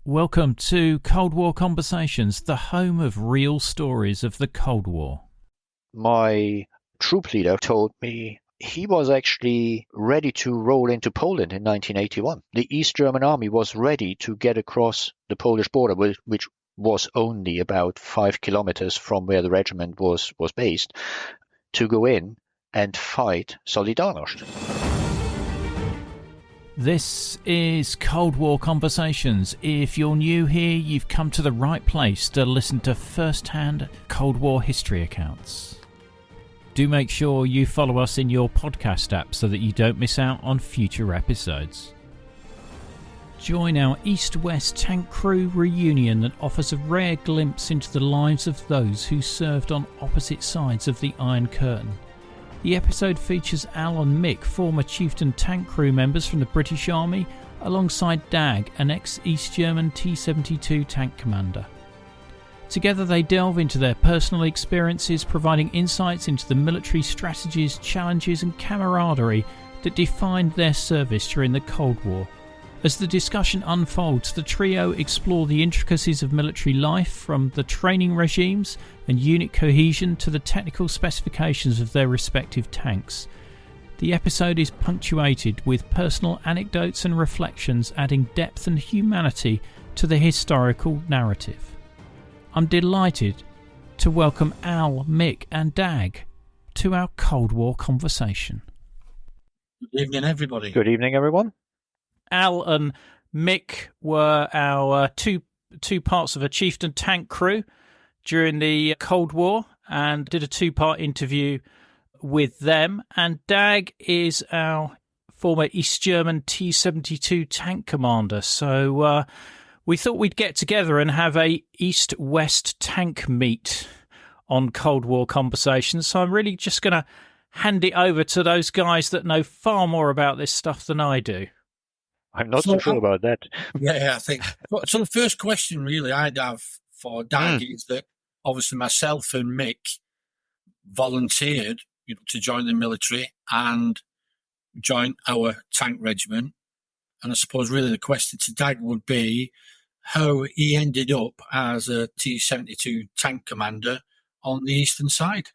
Welcome to Cold War Conversations, the home of real stories of the Cold War. My troop leader told me he was actually ready to roll into Poland in 1981. The East German army was ready to get across the Polish border, which was only about 5 kilometers from where the regiment was based, to go in and fight Solidarność. This is Cold War Conversations. If you're new here, you've come to the right place to listen to first-hand Cold War history accounts. Do make sure you follow us in your podcast app so that you don't miss out on future episodes. Join our East-West tank crew reunion that offers a rare glimpse into the lives of those who served on opposite sides of the Iron Curtain. The episode features Al and Mick, former Chieftain tank crew members from the British Army, alongside Dag, an ex-East German T72 tank commander. Together they delve into their personal experiences, providing insights into the military strategies, challenges and camaraderie that defined their service during the Cold War. As the discussion unfolds, the trio explore the intricacies of military life, from the training regimes and unit cohesion to the technical specifications of their respective tanks. The episode is punctuated with personal anecdotes and reflections, adding depth and humanity to the historical narrative. I'm delighted to welcome Al, Mick and Dag to our Cold War conversation. Good evening, everybody. Good evening, everyone. Al and Mick were our two parts of a Chieftain tank crew during the Cold War, and did a two-part interview with them. And Dag is our former East German T72 tank commander. So we thought we'd get together and have a East-West tank meet on Cold War Conversations. So I'm really just going to hand it over to those guys that know far more about this stuff than I do. I'm not so sure about that. Yeah, I think. So the first question really I'd have for Dag is that obviously myself and Mick volunteered, to join the military and join our tank regiment. And I suppose really the question to Dag would be how he ended up as a T-72 tank commander on the eastern side.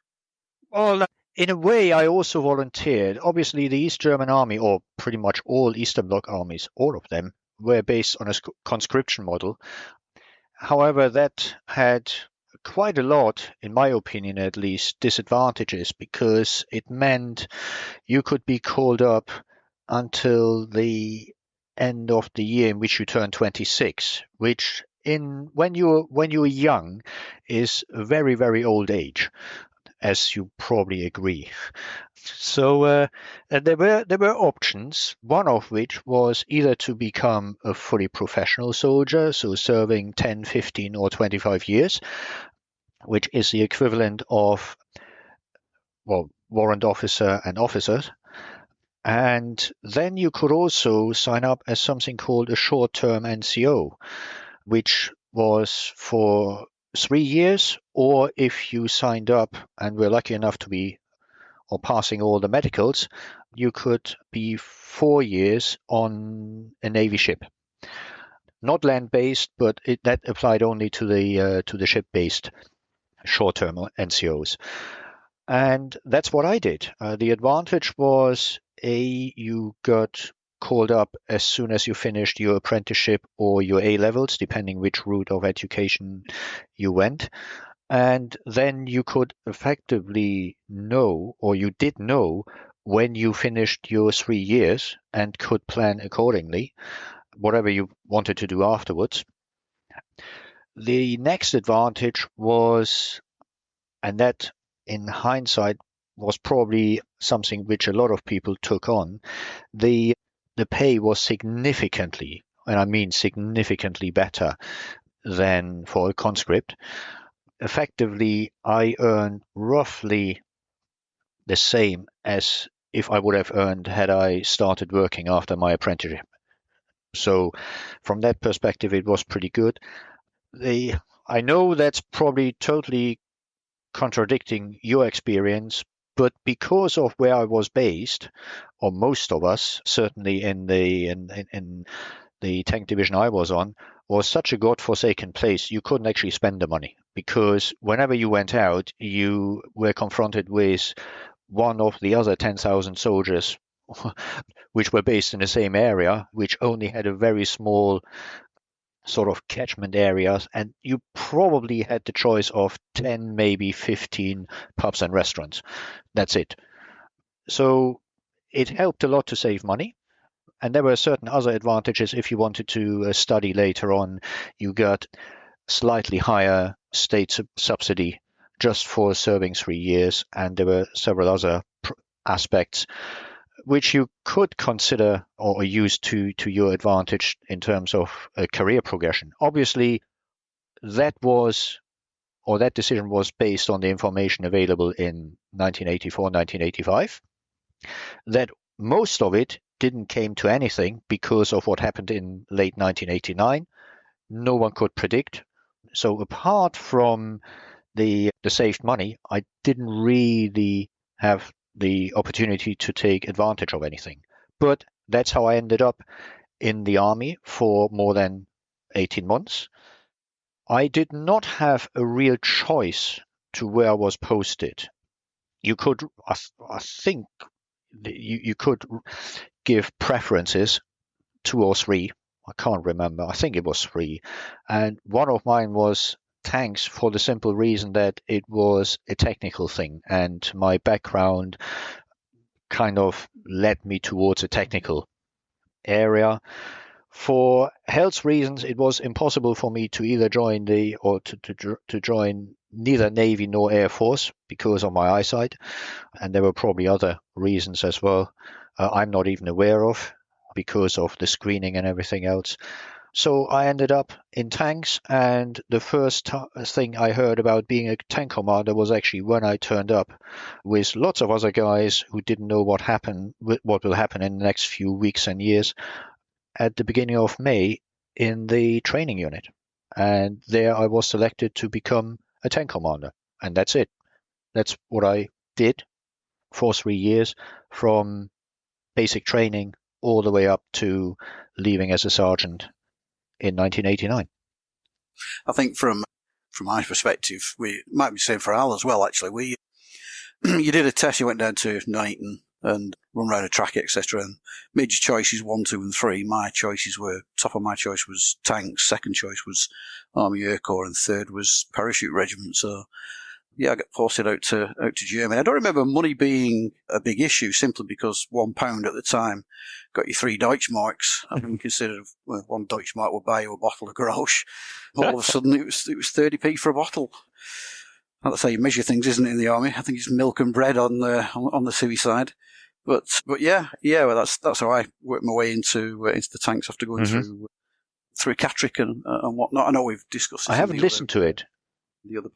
Well, in a way, I also volunteered. Obviously, the East German army, or pretty much all Eastern Bloc armies, all of them, were based on a conscription model. However, that had quite a lot, in my opinion at least, disadvantages, because it meant you could be called up until the end of the year in which you turn 26, which when you're young is a very, very old age, as you probably agree. So there were options, one of which was either to become a fully professional soldier, so serving 10, 15 or 25 years, which is the equivalent of, warrant officer and officers. And then you could also sign up as something called a short-term NCO, which was for 3 years, or if you signed up and were lucky enough to be passing all the medicals, you could be 4 years on a Navy ship. Not land-based, but that applied only to the ship-based short-term NCOs. And that's what I did. The advantage was, you got called up as soon as you finished your apprenticeship or your A-levels, depending which route of education you went. And then you could effectively know, or you did know, when you finished your 3 years and could plan accordingly, whatever you wanted to do afterwards. The next advantage was, and that in hindsight was probably something which a lot of people took on, the pay was significantly, and I mean significantly better than for a conscript. Effectively, I earned roughly the same as if I would have earned had I started working after my apprenticeship. So from that perspective, it was pretty good. I know that's probably totally contradicting your experience, but because of where I was based, or most of us, certainly in the tank division I was on, was such a godforsaken place, you couldn't actually spend the money, because whenever you went out, you were confronted with one of the other 10,000 soldiers, which were based in the same area, which only had a very small sort of catchment areas, and you probably had the choice of 10, maybe 15 pubs and restaurants. That's it. So it helped a lot to save money. And there were certain other advantages. If you wanted to study later on, you got slightly higher state subsidy just for serving 3 years. And there were several other aspects which you could consider or use to your advantage in terms of career progression. Obviously, that decision was based on the information available in 1984, 1985. That most of it didn't came to anything because of what happened in late 1989. No one could predict. So apart from the saved money, I didn't really have the opportunity to take advantage of anything. But that's how I ended up in the army for more than 18 months. I did not have a real choice to where I was posted. You could, I think, you could give preferences, 2 or 3. I can't remember. I think it was 3. And one of mine was tanks, for the simple reason that it was a technical thing, and my background kind of led me towards a technical area. For health reasons, it was impossible for me to either join to join neither Navy nor Air Force because of my eyesight, and there were probably other reasons as well. I'm not even aware of because of the screening and everything else. So I ended up in tanks, and the first thing I heard about being a tank commander was actually when I turned up with lots of other guys who didn't know what will happen in the next few weeks and years, at the beginning of May in the training unit. And there I was selected to become a tank commander. And that's it. That's what I did for 3 years, from basic training all the way up to leaving as a sergeant in 1989. I think from my perspective, we might be the same for Al as well, actually. You did a test, you went down to Nuneaton and run around a track, etc. And made your choices 1, 2, and 3. Top of my choice was tanks, second choice was Army Air Corps, and third was parachute regiment. So yeah, I got posted out to Germany. I don't remember money being a big issue, simply because £1 at the time got you 3 Deutschmarks. I mean, considered 1 Deutschmark would buy you a bottle of Grausch. All of a sudden, it was 30p for a bottle. That's how you measure things, isn't it, in the army? I think it's milk and bread on the suicide. But yeah, well, that's how I worked my way into the tanks after going through Catterick and whatnot. I know we've discussed this. I haven't listened to it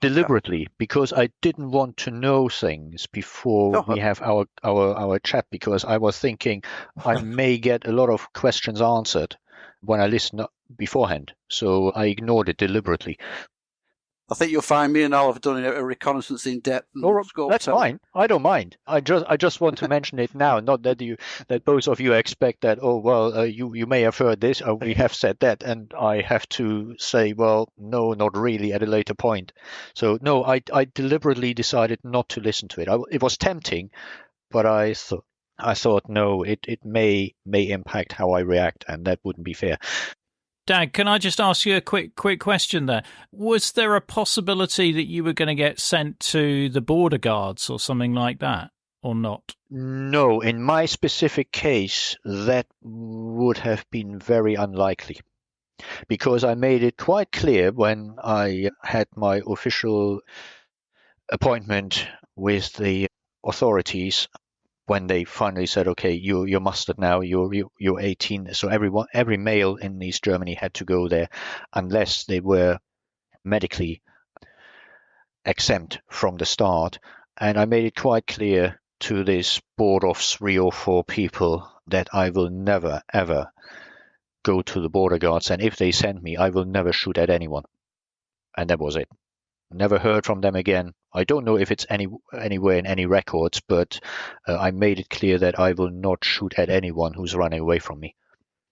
deliberately because I didn't want to know things before we have our chat, because I was thinking I may get a lot of questions answered when I listen beforehand. So I ignored it deliberately. I think you'll find me and Al have done a reconnaissance in depth. That's fine. I don't mind. I just want to mention it now, not that both of you expect that. Oh well, you may have heard this, or we have said that, and I have to say, well, no, not really, at a later point. So no, I deliberately decided not to listen to it. It was tempting, but I thought no, it may impact how I react, and that wouldn't be fair. Dag, can I just ask you a quick question there? Was there a possibility that you were going to get sent to the border guards or something like that, or not? No, in my specific case, that would have been very unlikely, because I made it quite clear when I had my official appointment with the authorities, when they finally said, okay, you're mustered now, you're 18. So every male in East Germany had to go there unless they were medically exempt from the start. And I made it quite clear to this board of 3 or 4 people that I will never, ever go to the border guards. And if they send me, I will never shoot at anyone. And that was it. Never heard from them again. I don't know if it's anywhere in any records, but I made it clear that I will not shoot at anyone who's running away from me.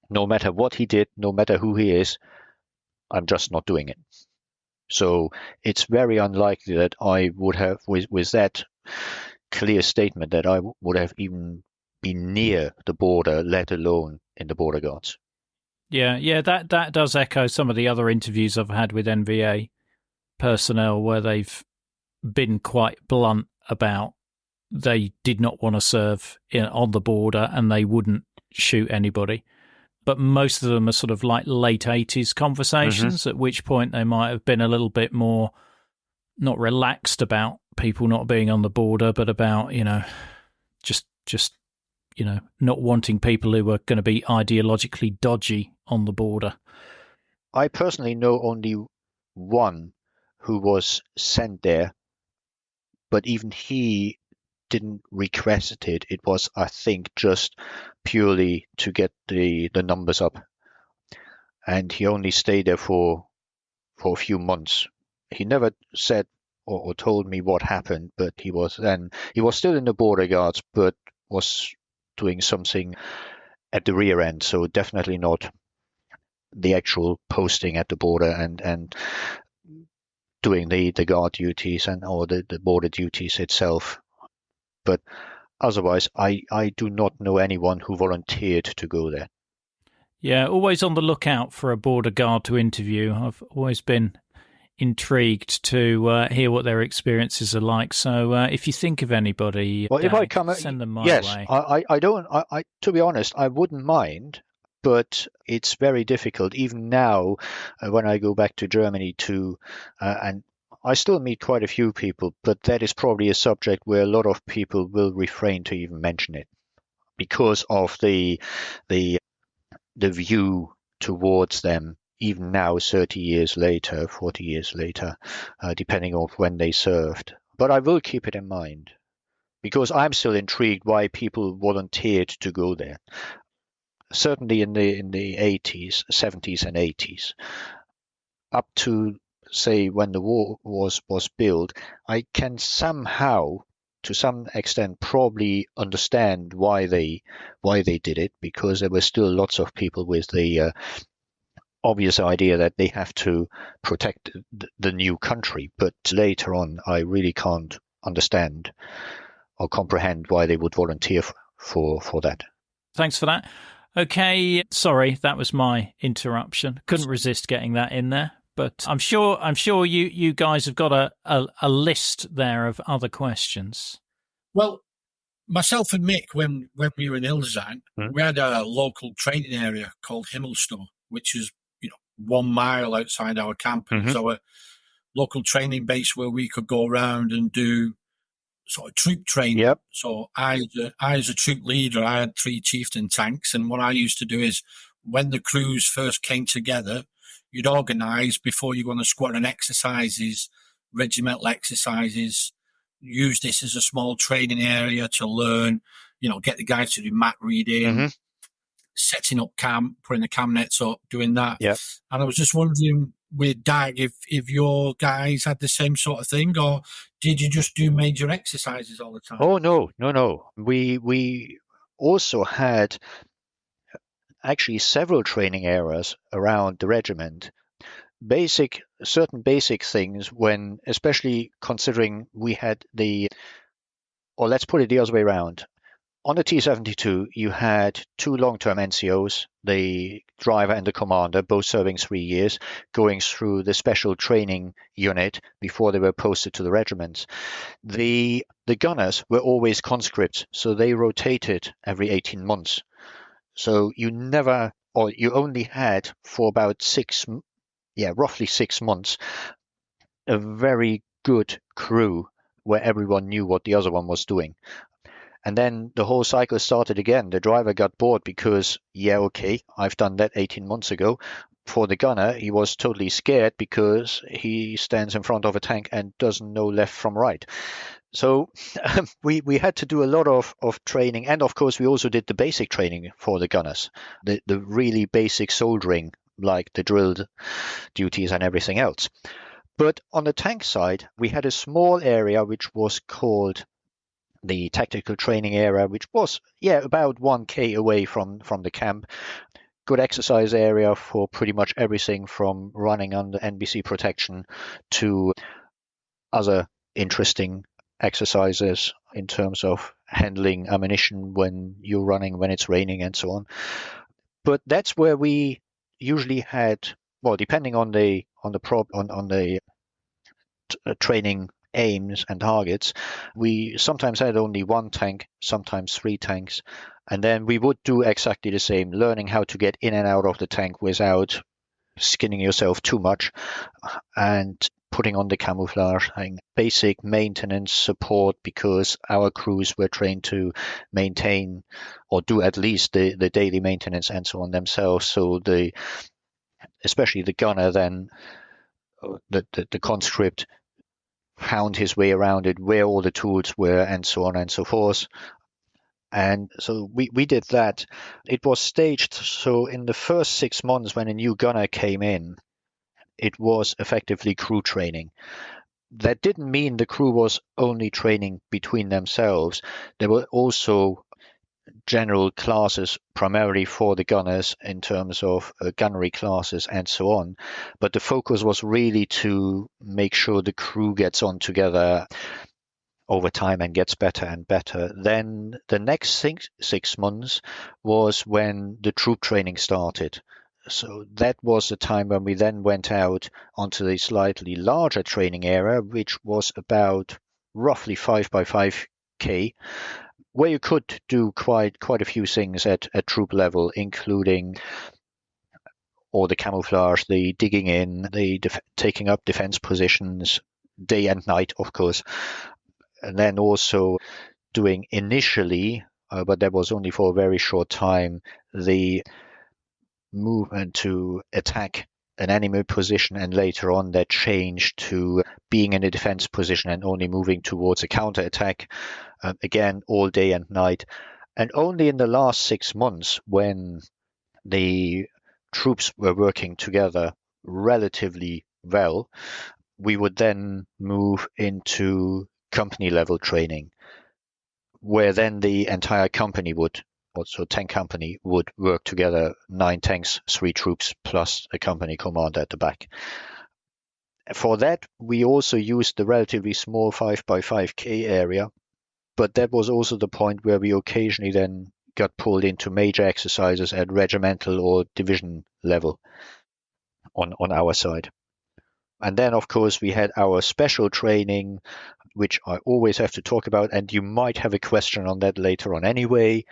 No matter what he did, no matter who he is, I'm just not doing it. So it's very unlikely that I would have, with that clear statement, that I would have even been near the border, let alone in the border guards. Yeah, that does echo some of the other interviews I've had with NVA personnel where they've been quite blunt about they did not want to serve on the border and they wouldn't shoot anybody. But most of them are sort of like late 80s conversations, at which point they might have been a little bit more not relaxed about people not being on the border, but about, just not wanting people who are going to be ideologically dodgy on the border. I personally know only one who was sent there, but even he didn't request it. It was, I think, just purely to get the numbers up. And he only stayed there for a few months. He never said or told me what happened, but he was still in the border guards, but was doing something at the rear end. So definitely not the actual posting at the border and doing the guard duties or the border duties itself. But otherwise, I do not know anyone who volunteered to go there. Yeah, always on the lookout for a border guard to interview. I've always been intrigued to hear what their experiences are like. So if you think of anybody, well, if I come, send them my yes, way. I don't. I to be honest, I wouldn't mind, but it's very difficult even now when I go back to Germany and I still meet quite a few people, but that is probably a subject where a lot of people will refrain to even mention it because of the view towards them, even now, 30 years later, 40 years later, depending on when they served. But I will keep it in mind because I'm still intrigued why people volunteered to go there. Certainly in the 80s, 70s and 80s, up to say when the war was built, I can somehow, to some extent, probably understand why they did it, because there were still lots of people with the obvious idea that they have to protect the new country. But later on, I really can't understand or comprehend why they would volunteer for that. Thanks for that. Okay, sorry, that was my interruption. Couldn't resist getting that in there. But I'm sure you guys have got a list there of other questions. Well, myself and Mick, when we were in Hildesheim, we had a local training area called Himmelstow, which is 1 mile outside our camp. And it was our local training base where we could go around and do sort of troop training. Yep. So I, as a troop leader, I had 3 Chieftain tanks. And what I used to do is when the crews first came together, you'd organise before you go on the squadron exercises, regimental exercises, use this as a small training area to learn, get the guys to do map reading, setting up camp, putting the cam nets up, doing that. Yep. And I was just wondering with Dag if your guys had the same sort of thing, or did you just do major exercises all the time? Oh, no. We also had actually several training areas around the regiment. Certain basic things, when, especially considering we had or let's put it the other way around. On the T72, you had 2 long-term NCOs, the driver and the commander, both serving 3 years, going through the special training unit before they were posted to the regiments. The gunners were always conscripts, so they rotated every 18 months. So you only had for about roughly 6 months, a very good crew where everyone knew what the other one was doing. And then the whole cycle started again. The driver got bored because, I've done that 18 months ago. For the gunner, he was totally scared because he stands in front of a tank and doesn't know left from right. So we had to do a lot of training. And of course, we also did the basic training for the gunners, the really basic soldering, like the drilled duties and everything else. But on the tank side, we had a small area which was called the tactical training area, which was about 1K away from the camp. good exercise area for pretty much everything from running under NBC protection to other interesting exercises in terms of handling ammunition when you're running, when it's raining, and so on. But that's where we usually had, well, depending on the training aims and targets, we sometimes had only one tank, sometimes three tanks, and then we would do exactly the same, learning how to get in and out of the tank without skinning yourself too much, and putting on the camouflage and basic maintenance support, because our crews were trained to maintain or do at least the daily maintenance and so on themselves. So especially the gunner then, the conscript, found his way around it, where all the tools were, and so on and so forth. And so we did that. It was staged. So in the first 6 months when a new gunner came in, it was effectively crew training. That didn't mean the crew was only training between themselves. There were also general classes primarily for the gunners in terms of gunnery classes and so on. But the focus was really to make sure the crew gets on together over time and gets better and better. Then the next 6 months was when the troop training started. So that was the time when we then went out onto the slightly larger training area, which was about roughly 5 by 5K, where you could do quite a few things at troop level, including all the camouflage, the digging in, the taking up defense positions, day and night, of course. And then also doing initially, but that was only for a very short time, the movement to attack an enemy position, and later on that changed to being in a defense position and only moving towards a counter-attack, again, all day and night. And only in the last 6 months, when the troops were working together relatively well, we would then move into company level training, where then the entire company would, also tank company, would work together, 9 tanks, 3 troops, plus a company commander at the back. For that, we also used the relatively small 5 by 5K area, but that was also the point where we occasionally then got pulled into major exercises at regimental or division level on our side. And then, of course, we had our special training, which I always have to talk about, and you might have a question on that later on anyway.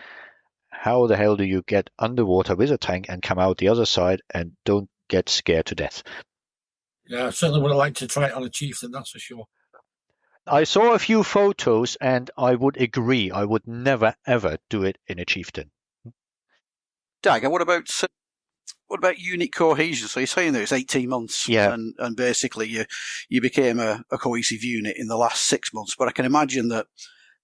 How the hell do you get underwater with a tank and come out the other side and don't get scared to death? Yeah, I certainly would have liked to try it on a Chieftain, that's for sure. I saw a few photos and I would agree. I would never, ever do it in a Chieftain. Dagger, what about unit cohesion? So you're saying that it's 18 months, yeah, and basically you became a cohesive unit in the last 6 months. But I can imagine that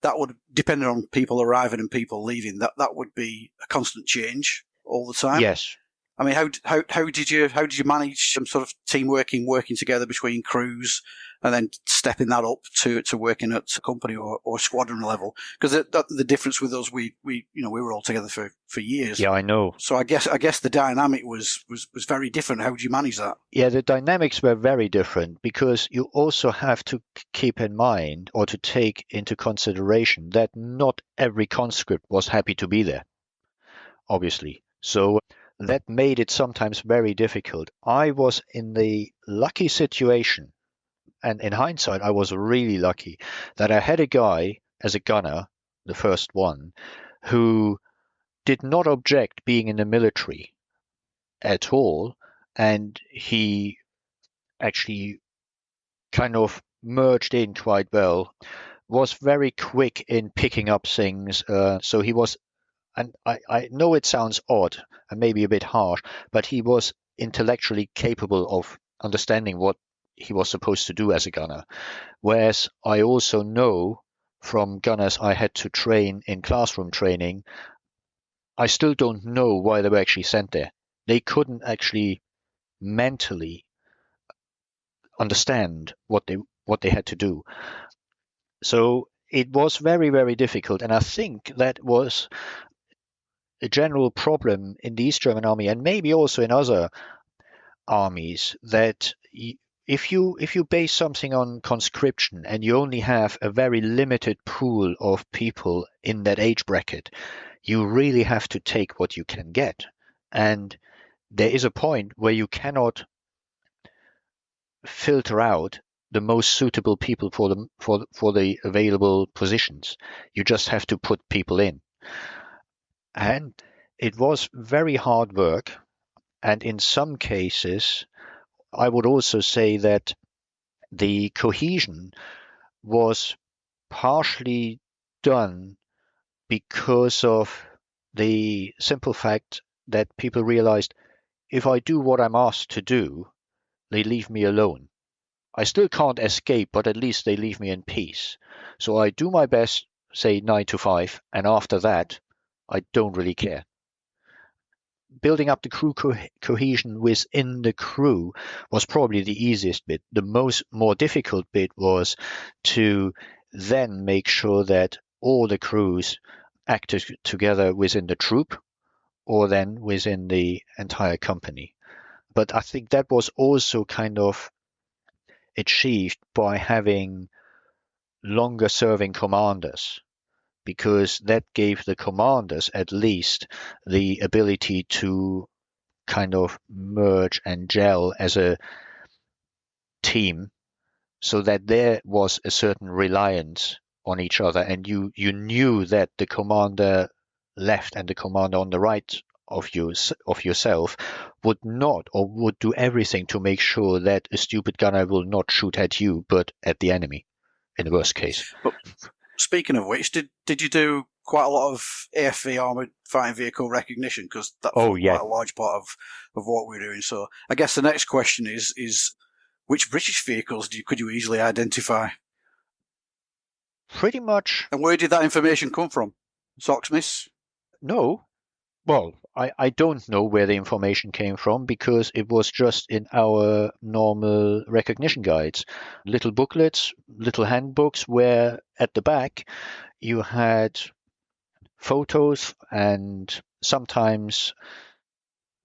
would, depending on people arriving and people leaving, that would be a constant change all the time. Yes. I mean, how did you manage some sort of team working together between crews, and then stepping that up to working at company or squadron level? Because the difference with us, we were all together for years. Yeah, I know. So I guess the dynamic was very different. How did you manage that? Yeah, the dynamics were very different, because you also have to keep in mind, or to take into consideration, that not every conscript was happy to be there, obviously. So that made it sometimes very difficult. I was in the lucky situation, and in hindsight, I was really lucky, that I had a guy as a gunner, the first one, who did not object being in the military at all, and he actually kind of merged in quite well, was very quick in picking up things. So he was, and I know it sounds odd and maybe a bit harsh, but he was intellectually capable of understanding what he was supposed to do as a gunner. Whereas I also know from gunners I had to train in classroom training, I still don't know why they were actually sent there. They couldn't actually mentally understand what they had to do. So it was very, very difficult. And I think that was a general problem in the East German army, and maybe also in other armies, that if you base something on conscription and you only have a very limited pool of people in that age bracket, you really have to take what you can get. And there is a point where you cannot filter out the most suitable people for the available positions. You just have to put people in. And it was very hard work. And in some cases, I would also say that the cohesion was partially done because of the simple fact that people realized, if I do what I'm asked to do, they leave me alone. I still can't escape, but at least they leave me in peace. So I do my best, say 9 to 5, and after that, I don't really care. Building up the crew cohesion within the crew was probably the easiest bit. The more difficult bit was to then make sure that all the crews acted together within the troop or then within the entire company. But I think that was also kind of achieved by having longer serving commanders, because that gave the commanders at least the ability to kind of merge and gel as a team, so that there was a certain reliance on each other, and you knew that the commander left and the commander on the right of yourself would not, or would do everything to make sure that a stupid gunner will not shoot at you but at the enemy in the worst case. But speaking of which, did you do quite a lot of AFV armoured fighting vehicle recognition? Because that was quite a large part of what we were doing. So I guess the next question is which British vehicles could you easily identify? Pretty much. And where did that information come from? Socksmiths? No. Well, I don't know where the information came from, because it was just in our normal recognition guides. Little booklets, little handbooks, where at the back you had photos and sometimes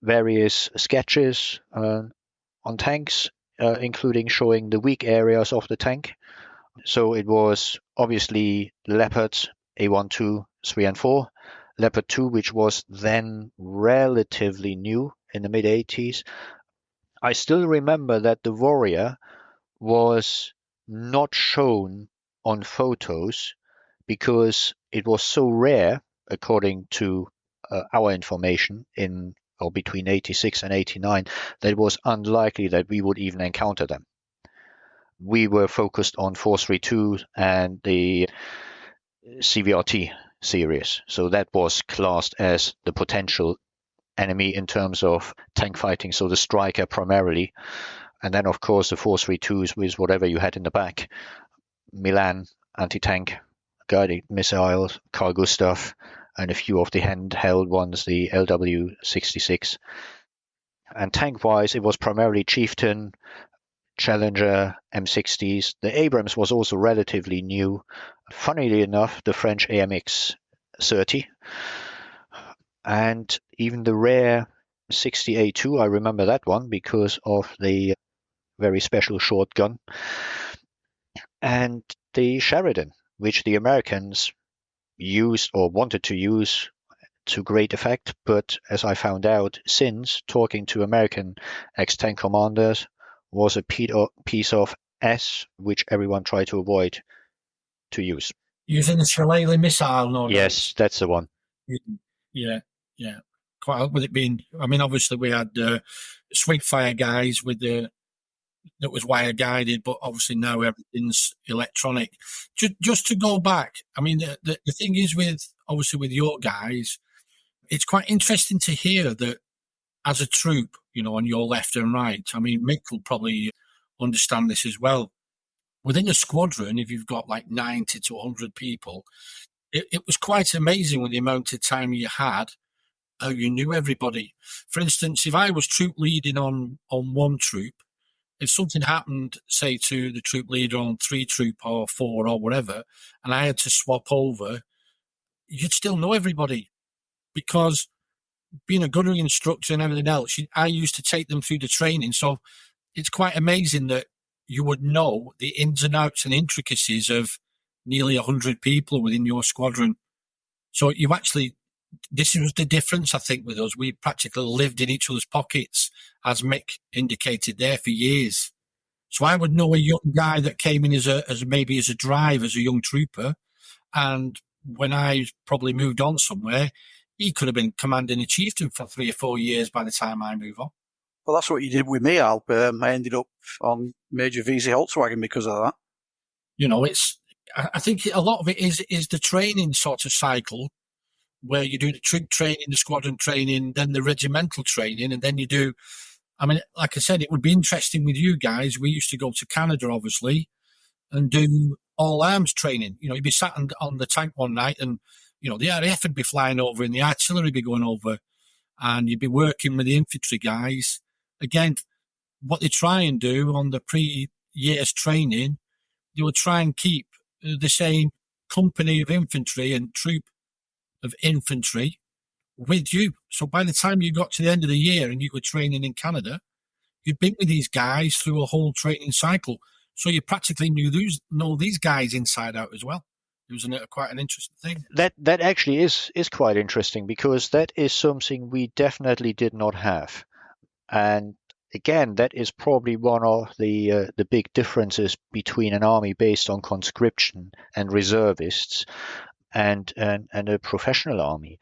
various sketches on tanks, including showing the weak areas of the tank. So it was obviously Leopards, A1, 2, 3 and 4. Leopard 2, which was then relatively new in the mid-80s. I still remember that the Warrior was not shown on photos because it was so rare, according to our information, in or between 86 and 89, that it was unlikely that we would even encounter them. We were focused on 432 and the CVRT series. So that was classed as the potential enemy in terms of tank fighting, so the Striker primarily. And then, of course, the 432s with whatever you had in the back. Milan, anti-tank, guided missiles, Carl Gustav, and a few of the handheld ones, the LW66. And tank-wise, it was primarily Chieftain, Challenger, M60s. The Abrams was also relatively new. Funnily enough, the French AMX 30 and even the rare 60A2. I remember that one because of the very special shotgun, and the Sheridan, which the Americans used or wanted to use to great effect. But as I found out since talking to American ex-tank commanders, was a piece of S which everyone tried to avoid to use. Using the Shillelagh missile, no? Yes, that's the one. Yeah. Quite with it being, I mean, obviously we had Swingfire guys that was wire guided, but obviously now everything's electronic. Just to go back, I mean, the thing is with your guys, it's quite interesting to hear that as a troop, on your left and right. I mean, Mick will probably understand this as well. Within a squadron, if you've got like 90 to 100 people, it was quite amazing with the amount of time you had, how you knew everybody. For instance, if I was troop leading on one troop, if something happened, say, to the troop leader on 3 troop or 4 or whatever, and I had to swap over, you'd still know everybody. because being a gunnery instructor and everything else, I used to take them through the training. So it's quite amazing that you would know the ins and outs and intricacies of nearly 100 people within your squadron. So you actually, this was the difference, I think, with us. We practically lived in each other's pockets, as Mick indicated there, for years. So I would know a young guy that came in as a drive, as a young trooper. And when I probably moved on somewhere, he could have been commanding a chieftain for 3 or 4 years by the time I move on. Well, that's what you did with me, Al. I ended up on Major VZ Holtzwagen because of that. You know, I think a lot of it is the training sort of cycle, where you do the trig training, the squadron training, then the regimental training, and then you do, I mean, like I said, it would be interesting with you guys. We used to go to Canada, obviously, and do all arms training. You know, you'd be sat on the tank one night and, you know, the RAF would be flying over and the artillery would be going over, and you'd be working with the infantry guys. Again, what they try and do on the pre-years training, they will try and keep the same company of infantry and troop of infantry with you. So by the time you got to the end of the year and you were training in Canada, you'd been with these guys through a whole training cycle. So you practically know these guys inside out as well. It was quite an interesting thing. That actually is quite interesting, because that is something we definitely did not have. And again, that is probably one of the big differences between an army based on conscription and reservists and a professional army.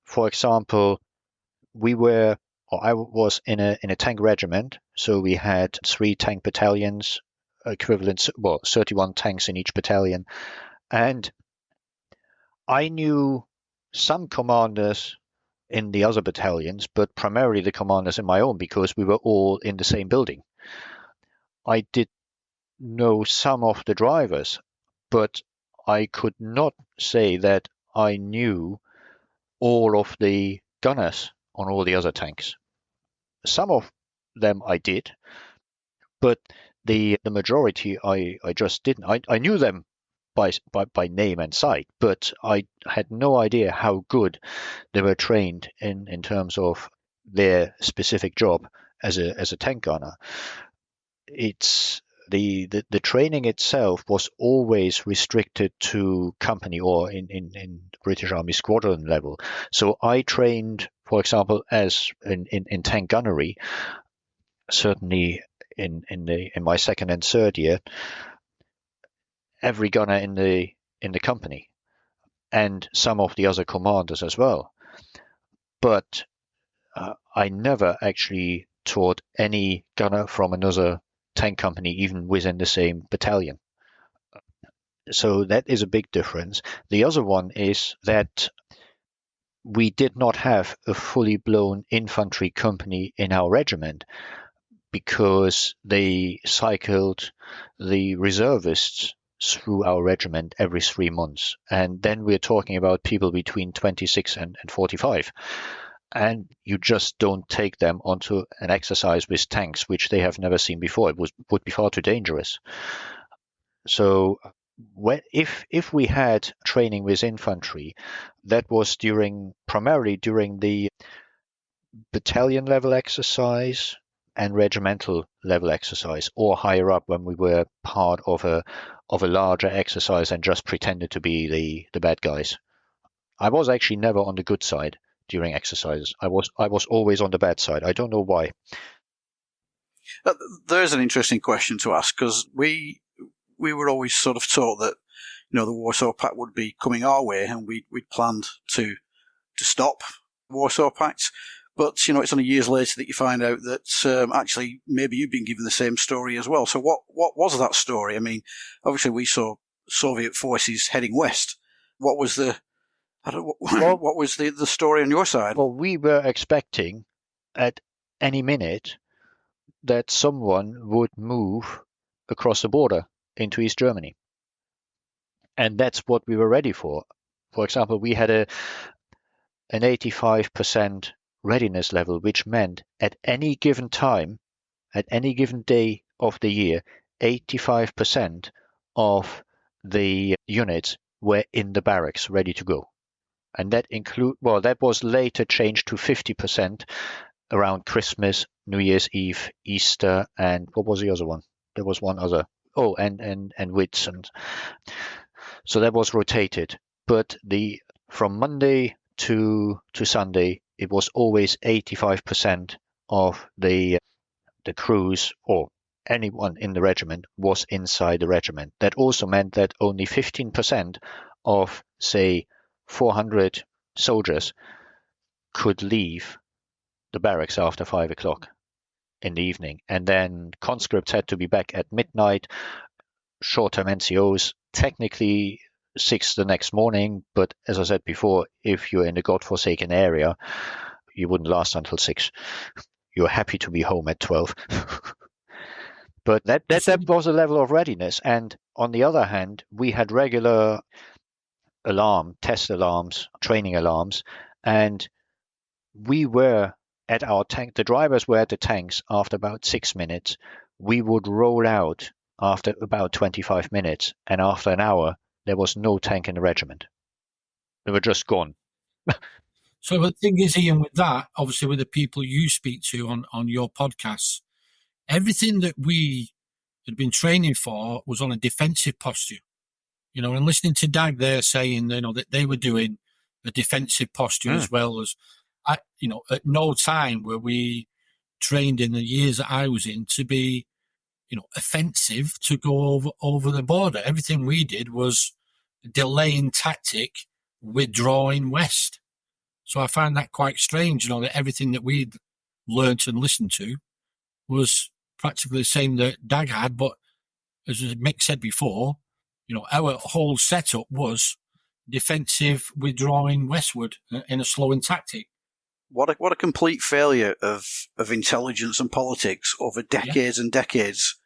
For example, I was in a tank regiment, so we had 3 tank battalions, equivalent, 31 tanks in each battalion, and I knew some commanders in the other battalions, but primarily the commanders in my own, because we were all in the same building. I did know some of the drivers, but I could not say that I knew all of the gunners on all the other tanks. Some of them I did, but the majority I just didn't. I knew them by name and sight, but I had no idea how good they were trained in terms of their specific job as a tank gunner. It's the training itself was always restricted to company or in British Army squadron level. So I trained, for example, as in tank gunnery, certainly in my second and third year, every gunner in the company and some of the other commanders as well. But I never actually taught any gunner from another tank company, even within the same battalion. So that is a big difference. The other one is that we did not have a fully blown infantry company in our regiment, because they cycled the reservists through our regiment every 3 months. And then we're talking about people between 26 and 45. And you just don't take them onto an exercise with tanks, which they have never seen before. It would be far too dangerous. So if we had training with infantry, that was primarily during the battalion level exercise and regimental level exercise, or higher up when we were part of a larger exercise and just pretended to be the bad guys. I was actually never on the good side during exercises. I was always on the bad side. I don't know why. There's an interesting question to ask, because we were always sort of taught that, you know, the Warsaw Pact would be coming our way, and we'd planned to stop Warsaw Pact. But, you know, it's only years later that you find out that actually maybe you've been given the same story as well. So what was that story? I mean, obviously we saw Soviet forces heading west. What was the story on your side? Well, we were expecting at any minute that someone would move across the border into East Germany. And that's what we were ready for. For example, we had an 85% readiness level, which meant at any given time, at any given day of the year, 85% of the units were in the barracks ready to go. And that that was later changed to 50% around Christmas, New Year's Eve, Easter, and what was the other one? There was one other. Oh, and Whitsun. So that was rotated. But from Monday to Sunday, it was always 85% of the crews or anyone in the regiment was inside the regiment. That also meant that only 15% of, say, 400 soldiers could leave the barracks after 5 o'clock in the evening. And then conscripts had to be back at midnight, short-term NCOs, technically 6 the next morning. But as I said before, if you're in the godforsaken area, you wouldn't last until 6. You're happy to be home at 12. But that was a level of readiness. And on the other hand, we had regular test alarms, training alarms, and we were at our tank. The drivers were at the tanks after about 6 minutes. We would roll out after about 25 minutes, and after an hour, there was no tank in the regiment. They were just gone. So the thing is, Ian, with that, obviously with the people you speak to on your podcasts, everything that we had been training for was on a defensive posture. You know, and listening to Dag there saying, you know, that they were doing a defensive posture as well as, at no time were we trained in the years that I was in to be, offensive to go over the border. Everything we did was delaying tactic, withdrawing west. So I found that quite strange, that everything that we'd learnt and listened to was practically the same that Dag had. But as Mick said before, our whole setup was defensive, withdrawing westward in a slowing tactic. What a complete failure of intelligence and politics over decades and decades,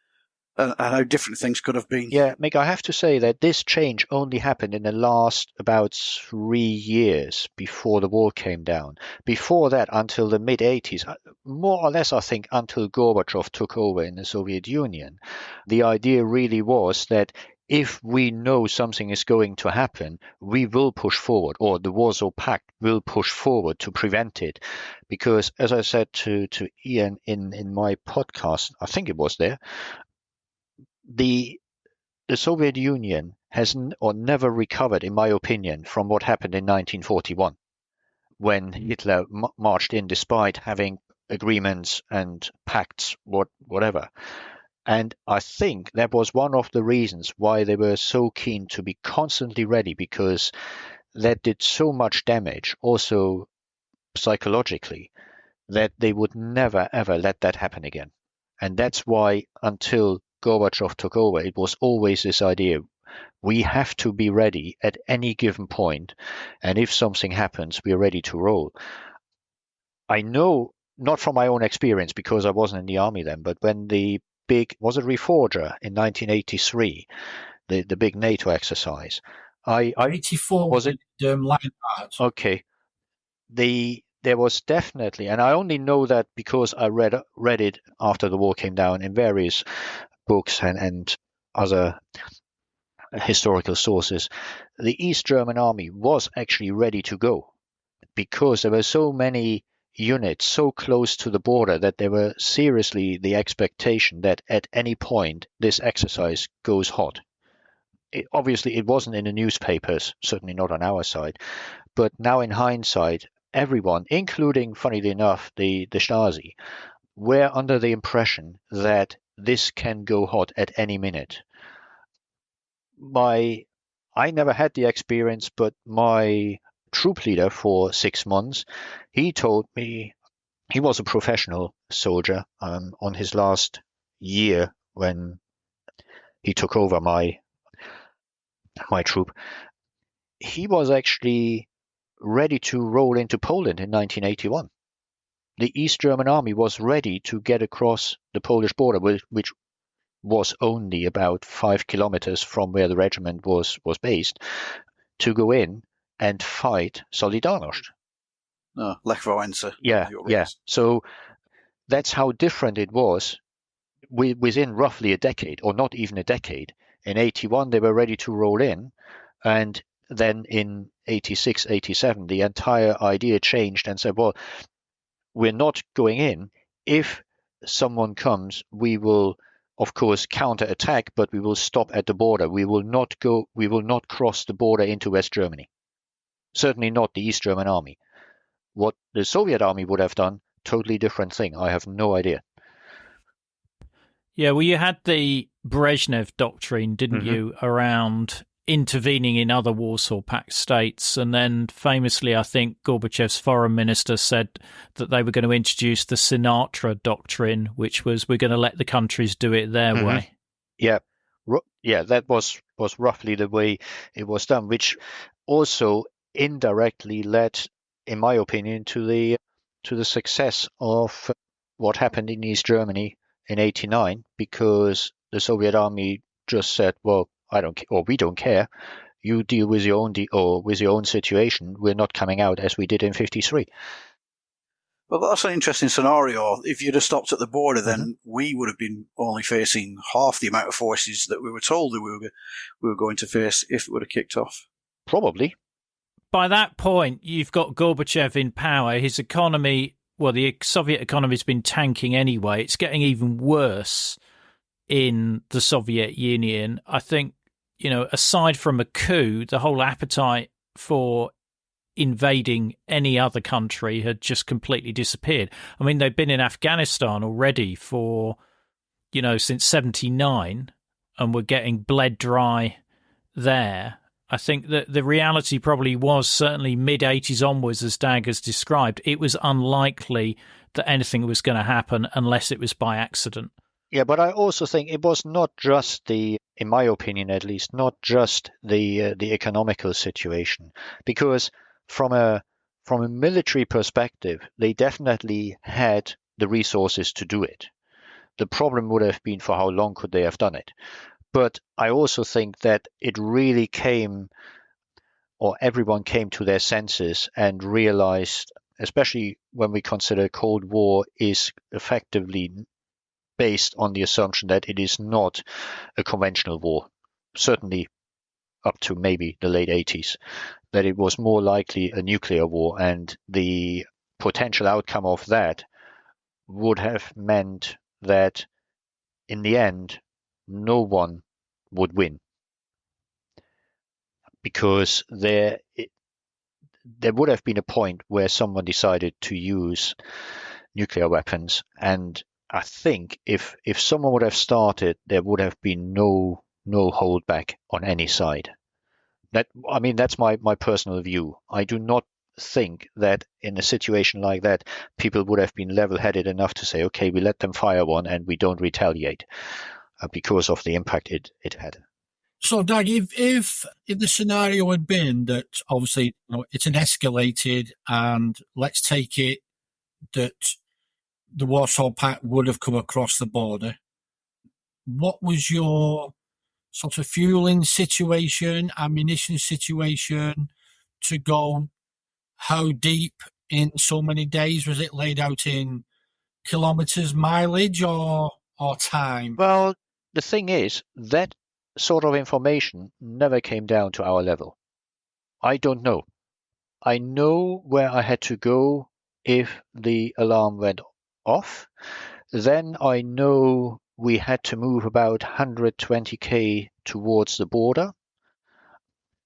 and how different things could have been. Yeah, Mick, I have to say that this change only happened in the last about 3 years before the wall came down. Before that, until the mid-'80s, more or less, I think, until Gorbachev took over in the Soviet Union, the idea really was that if we know something is going to happen, we will push forward, or the Warsaw Pact will push forward to prevent it. Because, as I said to Ian in my podcast, I think it was there, the Soviet Union has never recovered, in my opinion, from what happened in 1941, when Hitler marched in despite having agreements and pacts, whatever. And I think that was one of the reasons why they were so keen to be constantly ready, because that did so much damage, also psychologically, that they would never, ever let that happen again. And that's why until Gorbachev took over, it was always this idea: we have to be ready at any given point, and if something happens, we are ready to roll. I know, not from my own experience, because I wasn't in the army then, but when the was it Reforger in 1983, the big NATO exercise? 84 was it? Lionheart. Okay. There was definitely, and I only know that because I read it after the wall came down in various books and other historical sources, the East German army was actually ready to go, because there were so many units so close to the border that there were seriously the expectation that at any point this exercise goes hot. Obviously, it wasn't in the newspapers, certainly not on our side, but now in hindsight, everyone, including, funnily enough, the Stasi, were under the impression that this can go hot at any minute. I never had the experience, but my troop leader for 6 months, he told me, he was a professional soldier on his last year when he took over my troop. He was actually ready to roll into Poland in 1981. The East German army was ready to get across the Polish border, which was only about 5 kilometers from where the regiment was based, to go in and fight Solidarność. No, Lech Wałęsa. Yeah. So that's how different it was within roughly a decade, or not even a decade. In 81, they were ready to roll in, and then in 86, 87, the entire idea changed and said, well, we're not going in. If someone comes, we will, of course, counterattack, but we will stop at the border. We will not cross the border into West Germany. Certainly not the East German army. What the Soviet army would have done, totally different thing. I have no idea. Yeah, well, you had the Brezhnev doctrine, didn't you, around intervening in other Warsaw Pact states. And then famously, I think Gorbachev's foreign minister said that they were going to introduce the Sinatra doctrine, which was we're going to let the countries do it their way. Yeah. Yeah, that was roughly the way it was done, which also indirectly led, in my opinion, to the success of what happened in East Germany in 89, because the Soviet army just said, well, I don't care, or we don't care. You deal with your own situation. We're not coming out as we did in 53. Well, that's an interesting scenario. If you'd have stopped at the border, then we would have been only facing half the amount of forces that we were told that we were going to face if it would have kicked off. Probably. By that point, you've got Gorbachev in power. His economy, well, the Soviet economy's been tanking anyway. It's getting even worse in the Soviet Union. I think, aside from a coup, the whole appetite for invading any other country had just completely disappeared. I mean, they've been in Afghanistan already for, since 79, and we're getting bled dry there. I think that the reality probably was certainly mid-80s onwards, as Dag has described, it was unlikely that anything was going to happen unless it was by accident. Yeah, but I also think it was not just in my opinion at least, not just the economical situation, because from a military perspective, they definitely had the resources to do it. The problem would have been for how long could they have done it. But I also think that it really everyone came to their senses and realized, especially when we consider Cold War is effectively based on the assumption that it is not a conventional war, certainly up to maybe the late 80s, that it was more likely a nuclear war, and the potential outcome of that would have meant that in the end, no one would win, because there would have been a point where someone decided to use nuclear weapons, and I think if someone would have started, there would have been no holdback on any side. That's my personal view. I do not think that in a situation like that, people would have been level-headed enough to say, okay, we let them fire one and we don't retaliate because of the impact it had. So, Dag, if the scenario had been that obviously it's an escalated, and let's take it that the Warsaw Pact would have come across the border, what was your sort of fueling situation, ammunition situation to go how deep in so many days? Was it laid out in kilometres, mileage, or time? Well, the thing is, that sort of information never came down to our level. I don't know. I know where I had to go if the alarm went off. Then I know we had to move about 120k towards the border.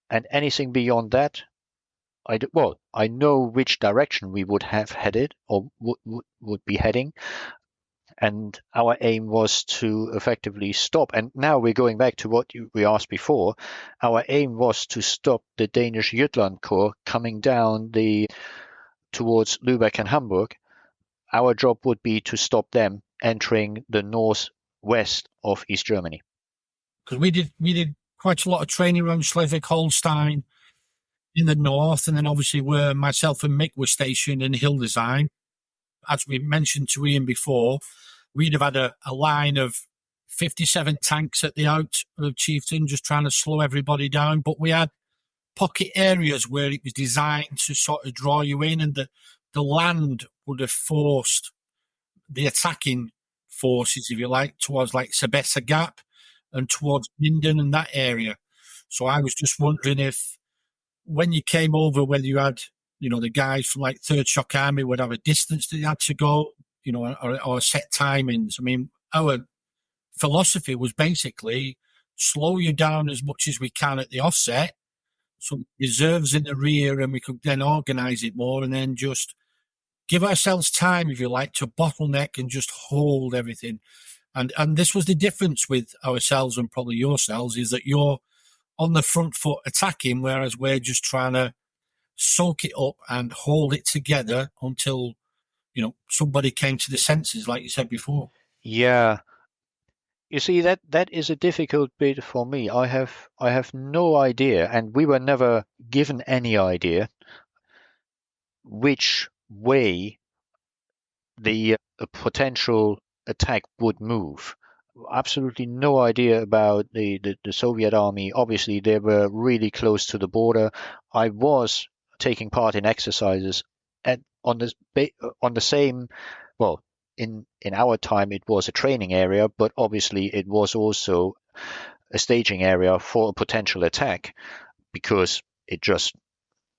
And anything beyond that, I know which direction we would have headed or would be heading. And our aim was to effectively stop. And now we're going back to what we asked before. Our aim was to stop the Danish Jutland Corps coming down towards Lübeck and Hamburg. Our job would be to stop them entering the northwest of East Germany. Because we did quite a lot of training around Schleswig-Holstein in the north, and then obviously where myself and Mick were stationed in Hildesheim. As we mentioned to Ian before, we'd have had a line of 57 tanks at the out of Chieftain, just trying to slow everybody down. But we had pocket areas where it was designed to sort of draw you in, and the land would have forced the attacking forces, if you like, towards like Sabessa Gap and towards Minden and that area. So I was just wondering if when you came over, whether you had, the guys from like 3rd Shock Army would have a distance that they had to go, or set timings. I mean, our philosophy was basically slow you down as much as we can at the offset, so reserves in the rear, and we could then organise it more, and then just give ourselves time, if you like, to bottleneck and just hold everything. And this was the difference with ourselves and probably yourselves, is that you're on the front foot attacking, whereas we're just trying to soak it up and hold it together until, somebody came to the senses, like you said before. Yeah. You see, that is a difficult bit for me. I have no idea, and we were never given any idea which way the potential attack would move. Absolutely no idea about the Soviet army. Obviously, they were really close to the border. I was taking part in exercises on the same, well, in our time it was a training area, but obviously it was also a staging area for a potential attack, because it just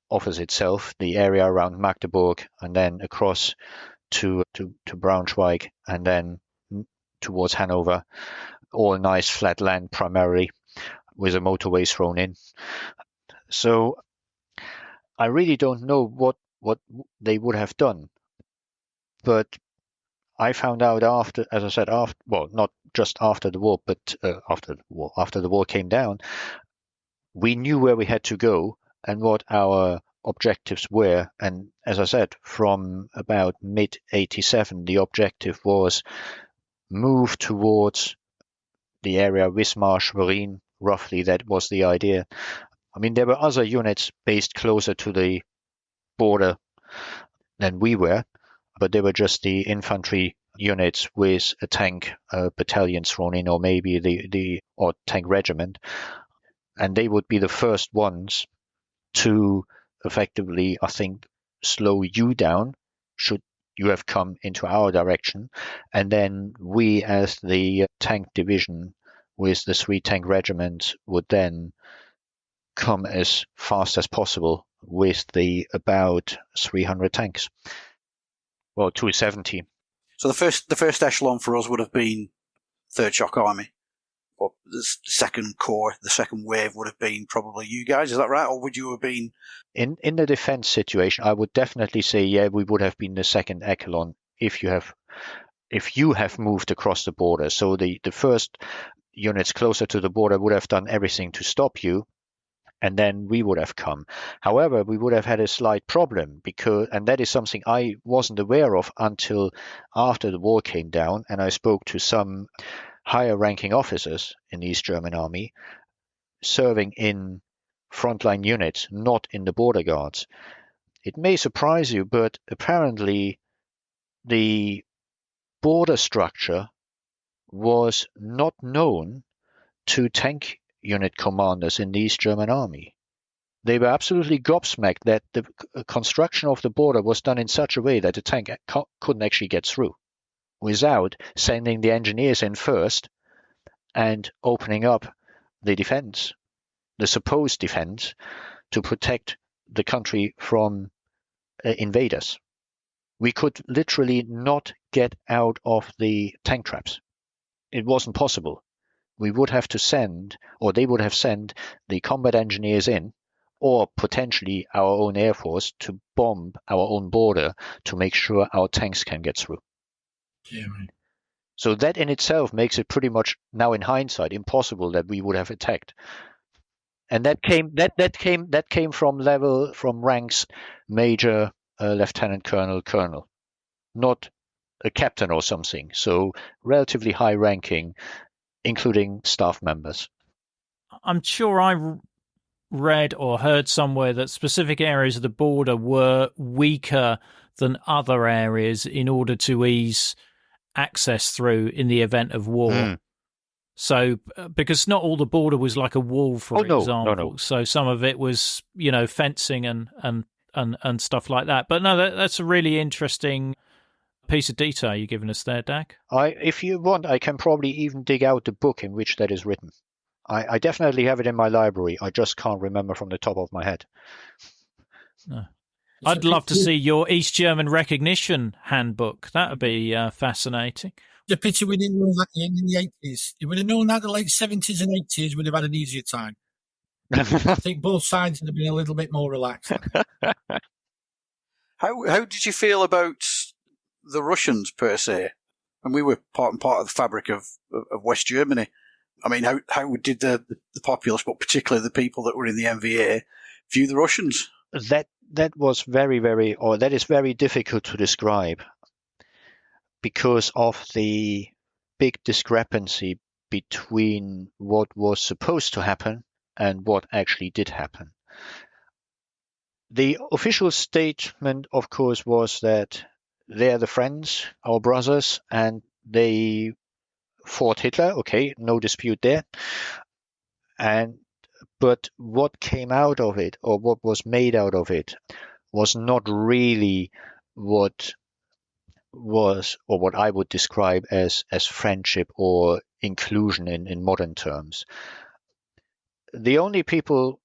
offers itself, the area around Magdeburg and then across to Braunschweig and then towards Hanover, all nice flat land primarily, with a motorway thrown in. So I really don't know what they would have done, but I found out after, as I said, not just after the war, but after the war came down, we knew where we had to go and what our objectives were. And as I said, from about mid-87, the objective was move towards the area Wismar, Schwerin, roughly. That was the idea. I mean, there were other units based closer to the border than we were, but they were just the infantry units with a tank battalion thrown in, or maybe the tank regiment, and they would be the first ones to effectively, I think, slow you down should you have come into our direction, and then we, as the tank division with the 3 tank regiments, would then come as fast as possible with the about 300 tanks. Well, 270. So the first echelon for us would have been 3rd Shock Army. Or the second corps, the second wave would have been probably you guys. Is that right? Or would you have been? In the defense situation, I would definitely say, yeah, we would have been the second echelon if you have moved across the border. So the first units closer to the border would have done everything to stop you, and then we would have come. However, we would have had a slight problem, and that is something I wasn't aware of until after the war came down, and I spoke to some higher ranking officers in the East German Army serving in frontline units, not in the border guards. It may surprise you, but apparently the border structure was not known to tank unit commanders in the East German Army. They were absolutely gobsmacked that the construction of the border was done in such a way that a tank couldn't actually get through without sending the engineers in first and opening up the defense, the supposed defense, to protect the country from invaders. We could literally not get out of the tank traps. It wasn't possible. We would have to send, or they would have sent, the combat engineers in, or potentially our own air force, to bomb our own border to make sure our tanks can get through. Yeah, right. So that in itself makes it pretty much, now in hindsight, impossible that we would have attacked. And that came from ranks major, lieutenant colonel, not a captain or something. So relatively high ranking, including staff members. I'm sure I read or heard somewhere that specific areas of the border were weaker than other areas in order to ease access through in the event of war. So, because not all the border was like a wall, for example. No. So some of it was, fencing and stuff like that. But no, that's a really interesting piece of detail you're giving us there, Dag. If you want, I can probably even dig out the book in which that is written. I definitely have it in my library. I just can't remember from the top of my head. I'd love to see your East German recognition handbook. That would be fascinating. The pity we didn't know that in the 80s. If we'd have known that in the late 70s and 80s, we'd have had an easier time. I think both sides would have been a little bit more relaxed. How did you feel about the Russians per se? And we were part of the fabric of West Germany. I mean, how did the populace, but particularly the people that were in the NVA, view the Russians? That was that is very difficult to describe because of the big discrepancy between what was supposed to happen and what actually did happen. The official statement, of course, was that they're the friends, our brothers, and they fought Hitler. Okay, no dispute there. But what came out of it, or what was made out of it, was not really what was, or what I would describe as friendship or inclusion in modern terms. The only people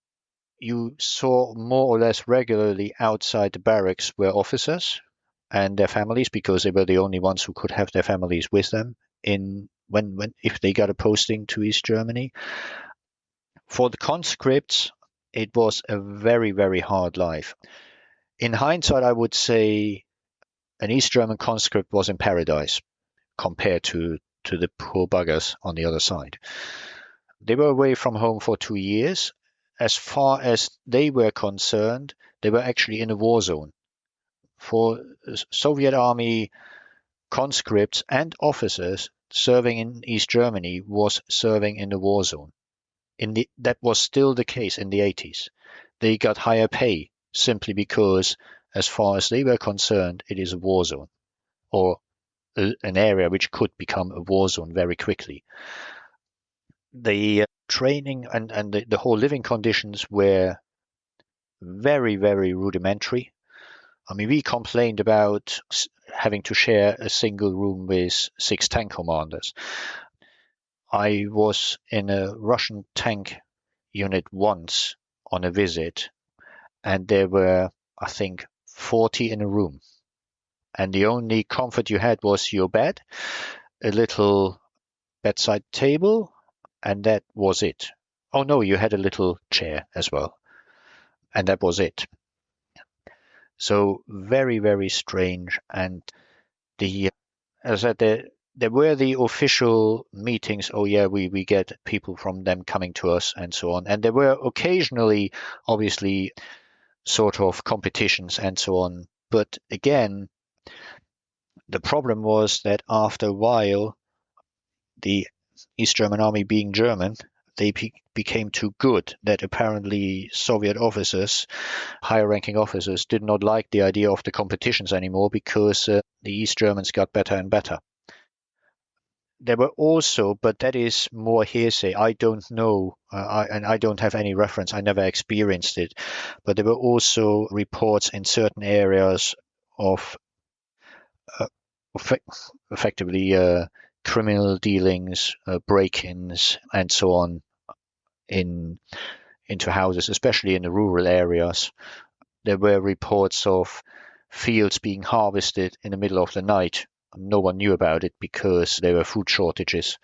you saw more or less regularly outside the barracks were officers and their families, because they were the only ones who could have their families with them if they got a posting to East Germany. For the conscripts, it was a very, very hard life. In hindsight, I would say an East German conscript was in paradise compared to the poor buggers on the other side. They were away from home for 2 years. As far as they were concerned, they were actually in a war zone. For Soviet Army conscripts and officers, serving in East Germany was serving in the war zone. That was still the case in the 80s. They got higher pay simply because, as far as they were concerned, it is a war zone, or an area which could become a war zone very quickly. The training and the whole living conditions were very, very rudimentary. I mean, we complained about having to share a single room with 6 tank commanders. I was in a Russian tank unit once on a visit, and there were, I think, 40 in a room. And the only comfort you had was your bed, a little bedside table, and that was it. Oh no, you had a little chair as well, and that was it. So very, very strange. And as I said, there were the official meetings. Oh yeah, we get people from them coming to us and so on. And there were occasionally, obviously, sort of competitions and so on. But again, the problem was that after a while, the East German army being German, they became too good, that apparently Soviet officers, higher ranking officers, did not like the idea of the competitions anymore because the East Germans got better and better. There were also, but that is more hearsay, I don't know, and I don't have any reference, I never experienced it, but there were also reports in certain areas of effectively criminal dealings, break-ins, and so on into houses, especially in the rural areas. There were reports of fields being harvested in the middle of the night. No one knew about it because there were food shortages.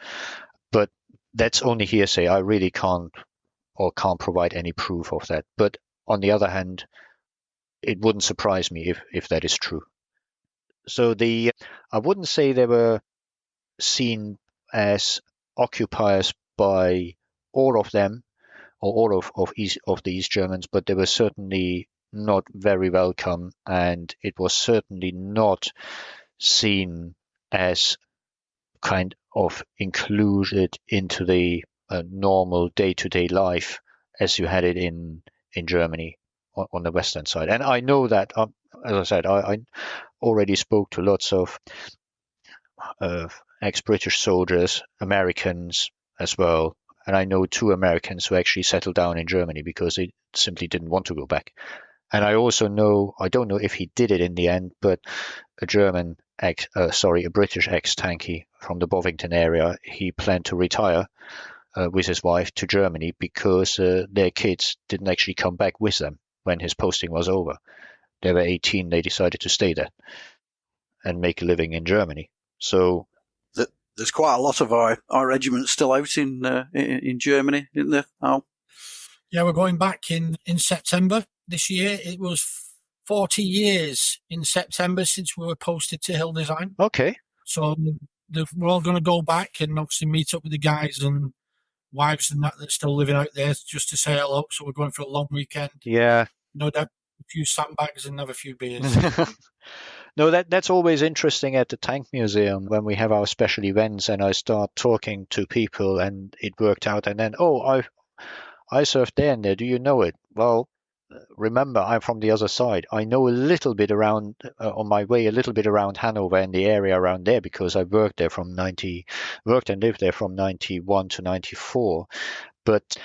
But that's only hearsay. I really can't provide any proof of that. But on the other hand, it wouldn't surprise me if that is true. So I wouldn't say they were seen as occupiers by all of them or all of the East Germans, but they were certainly not very welcome, and it was certainly not seen as kind of included into the normal day-to-day life as you had it in Germany on the western side. And I know that, as I said, I already spoke to lots of ex-British soldiers, Americans as well, and I know 2 Americans who actually settled down in Germany because they simply didn't want to go back. And I also know, I don't know if he did it in the end, but a British ex-tanky from the Bovington area, he planned to retire with his wife to Germany because their kids didn't actually come back with them when his posting was over. They were 18, they decided to stay there and make a living in Germany. So there's quite a lot of our regiments still out in Germany, isn't there, Al? Yeah, we're going back in September this year. It was 40 years in September since we were posted to Hildesheim. Okay. So we're all going to go back and obviously meet up with the guys and wives and that's still living out there just to say hello. So we're going for a long weekend. Yeah. No doubt a few sandbags and have a few beers. No, that's always interesting at the Tank Museum when we have our special events and I start talking to people and it worked out and then, I served there and there. Do you know it? Well, remember, I'm from the other side. I know a little bit around on my way, a little bit around Hanover and the area around there because I worked and lived there from 91 to 94. But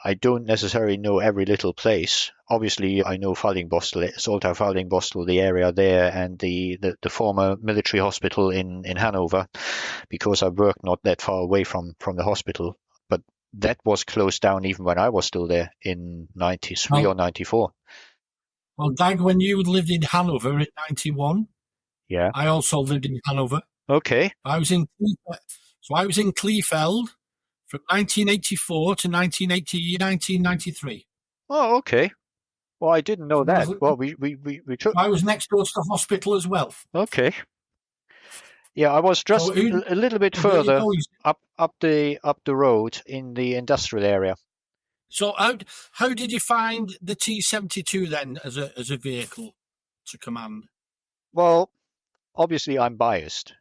I don't necessarily know every little place. Obviously, I know Fallingbostel, Soltau Fallingbostel, the area there, and the former military hospital in Hanover, because I worked not that far away from the hospital. But that was closed down even when I was still there in 93 or 94. Well, Dag, when you lived in Hanover in 91, yeah, I also lived in Hanover. Okay. I was in Kleefeld from 1984 to 1993. Oh, okay. Well, I didn't know that. Well, we took. I was next door to the hospital as well. Okay. Yeah, I was just a little bit further up the road in the industrial area. So how did you find the T72 then as a vehicle to command? Well, obviously I'm biased.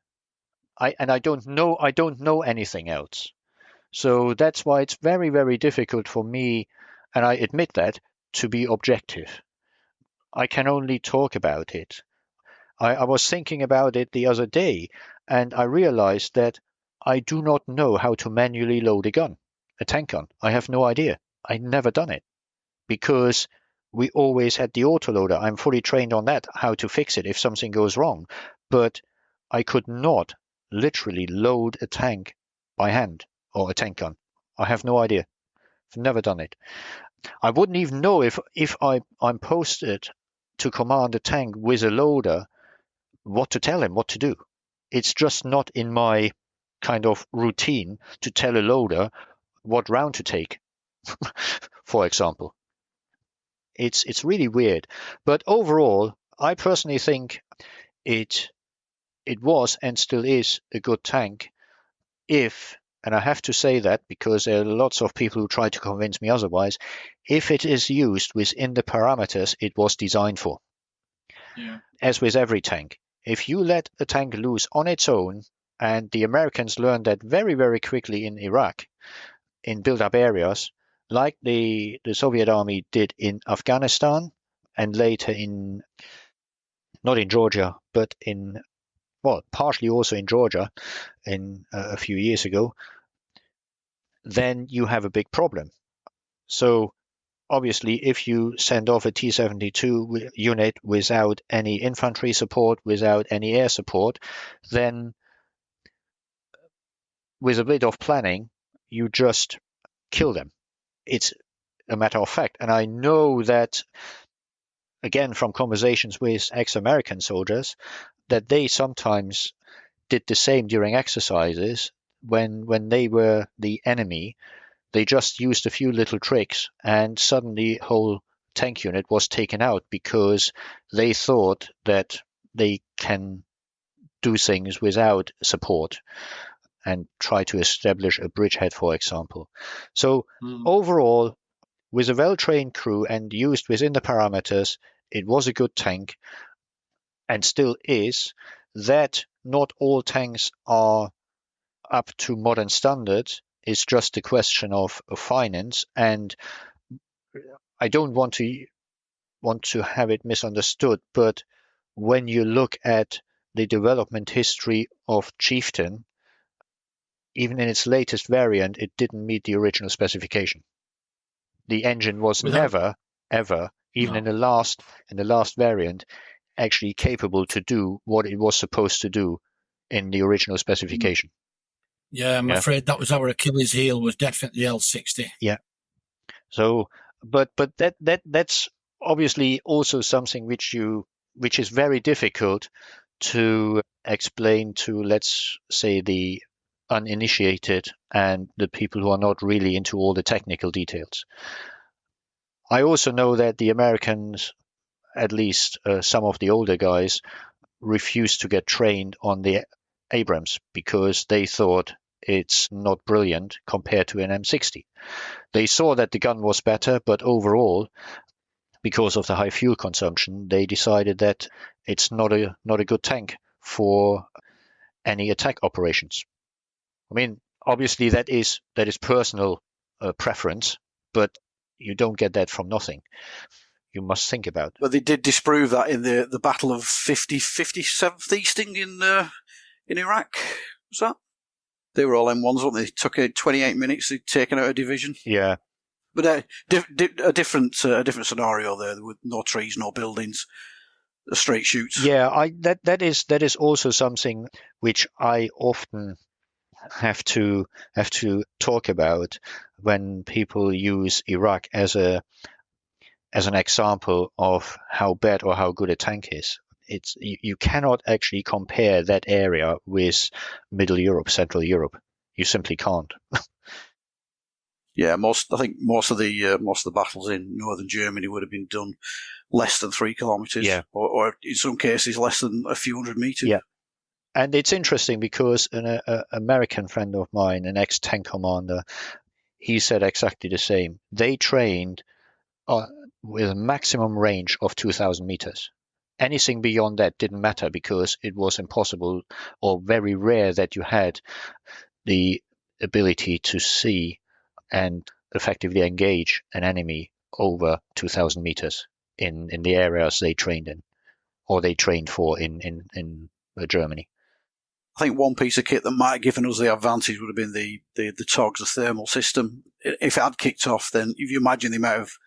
I don't know anything else. So that's why it's very, very difficult for me, and I admit that, to be objective. I can only talk about it. I was thinking about it the other day, and I realized that I do not know how to manually load a tank gun. I have no idea. I've never done it because we always had the autoloader. I'm fully trained on that, how to fix it if something goes wrong. But I could not literally load a tank by hand or a tank gun. I have no idea. I've never done it. I wouldn't even know if I'm posted to command a tank with a loader, what to tell him, what to do. It's just not in my kind of routine to tell a loader what round to take, for example. It's really weird. But overall, I personally think it was and still is a good tank if, and I have to say that because there are lots of people who try to convince me otherwise, if it is used within the parameters it was designed for. Yeah. As with every tank. If you let a tank loose on its own, and the Americans learned that very, very quickly in Iraq, in built-up areas, like the Soviet army did in Afghanistan, and later not in Georgia, but partially also in Georgia in a few years ago, then you have a big problem. So obviously, if you send off a T-72 unit without any infantry support, without any air support, then with a bit of planning, you just kill them. It's a matter of fact. And I know that, again, from conversations with ex-American soldiers, that they sometimes did the same during exercises when they were the enemy. They just used a few little tricks and suddenly the whole tank unit was taken out because they thought that they can do things without support and try to establish a bridgehead, for example. So overall, with a well-trained crew and used within the parameters, it was a good tank and still is. That not all tanks are up to modern standards is just a question of finance, and I don't want to have it misunderstood, but when you look at the development history of Chieftain, even in its latest variant, it didn't meet the original specification. The engine was never, ever, even in the last variant, actually capable to do what it was supposed to do in the original specification. Yeah, I'm afraid that was our Achilles heel, was definitely the L60. Yeah. So, but that's obviously also something which is very difficult to explain to, let's say, the uninitiated and the people who are not really into all the technical details. I also know that the Americans, at least some of the older guys, refused to get trained on the Abrams because they thought it's not brilliant compared to an M60. They saw that the gun was better, but overall, because of the high fuel consumption, they decided that it's not a good tank for any attack operations. I mean, obviously that is personal preference, but you don't get that from nothing. You must think about. But they did disprove that in the Battle of 57th Easting in Iraq. Was that? They were all M1s, weren't they? It took 28 minutes. They'd taken out a division. Yeah. But a different scenario there. There were no trees, no buildings, straight shoots. Yeah, that is also something which I often have to talk about when people use Iraq as an example of how bad or how good a tank is. You cannot actually compare that area with Middle Europe, Central Europe. You simply can't. Yeah, I think most of the battles in northern Germany would have been done less than 3 kilometers, yeah. or in some cases less than a few hundred meters. Yeah, and it's interesting because an American friend of mine, an ex-tank commander, he said exactly the same. They trained with a maximum range of 2,000 meters. Anything beyond that didn't matter because it was impossible or very rare that you had the ability to see and effectively engage an enemy over 2,000 meters in the areas they trained in, or they trained for in Germany. I think one piece of kit that might have given us the advantage would have been the TOGS, the thermal system. If it had kicked off, then if you imagine the amount of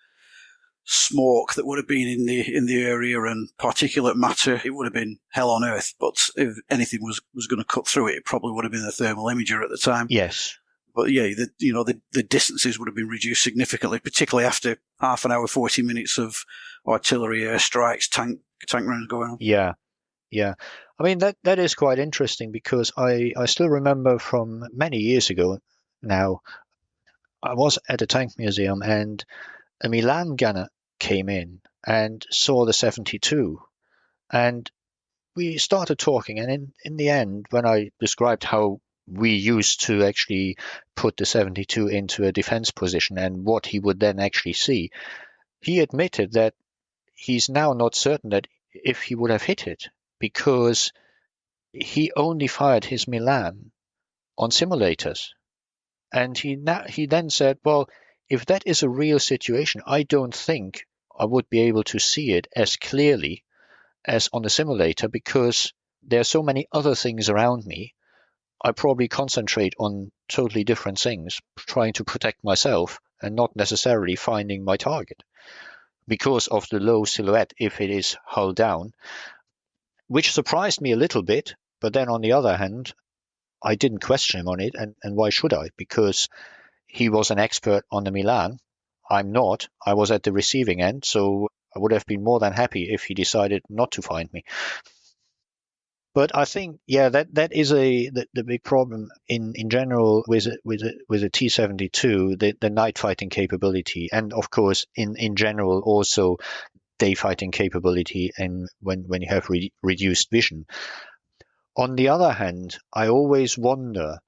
smoke that would have been in the area and particulate matter, it would have been hell on earth. But if anything was going to cut through it, it probably would have been the thermal imager at the time. Yes. But yeah, the distances would have been reduced significantly, particularly after half an hour, 40 minutes of artillery airstrikes, tank rounds going on. Yeah. I mean, that is quite interesting because I still remember from many years ago now, I was at a tank museum and a Milan gunner came in and saw the 72, and we started talking, and in the end, when I described how we used to actually put the 72 into a defense position and what he would then actually see, he admitted that he's now not certain that if he would have hit it, because he only fired his Milan on simulators. And he then said, well, if that is a real situation, I don't think I would be able to see it as clearly as on a simulator because there are so many other things around me. I probably concentrate on totally different things, trying to protect myself and not necessarily finding my target because of the low silhouette if it is hull down, which surprised me a little bit. But then on the other hand, I didn't question him on it. And why should I? Because he was an expert on the Milan. I'm not. I was at the receiving end, so I would have been more than happy if he decided not to find me. But I think, yeah, that is the big problem in general with a T72, the night fighting capability, and of course in general also day fighting capability, and when you have reduced vision. On the other hand, I always wonder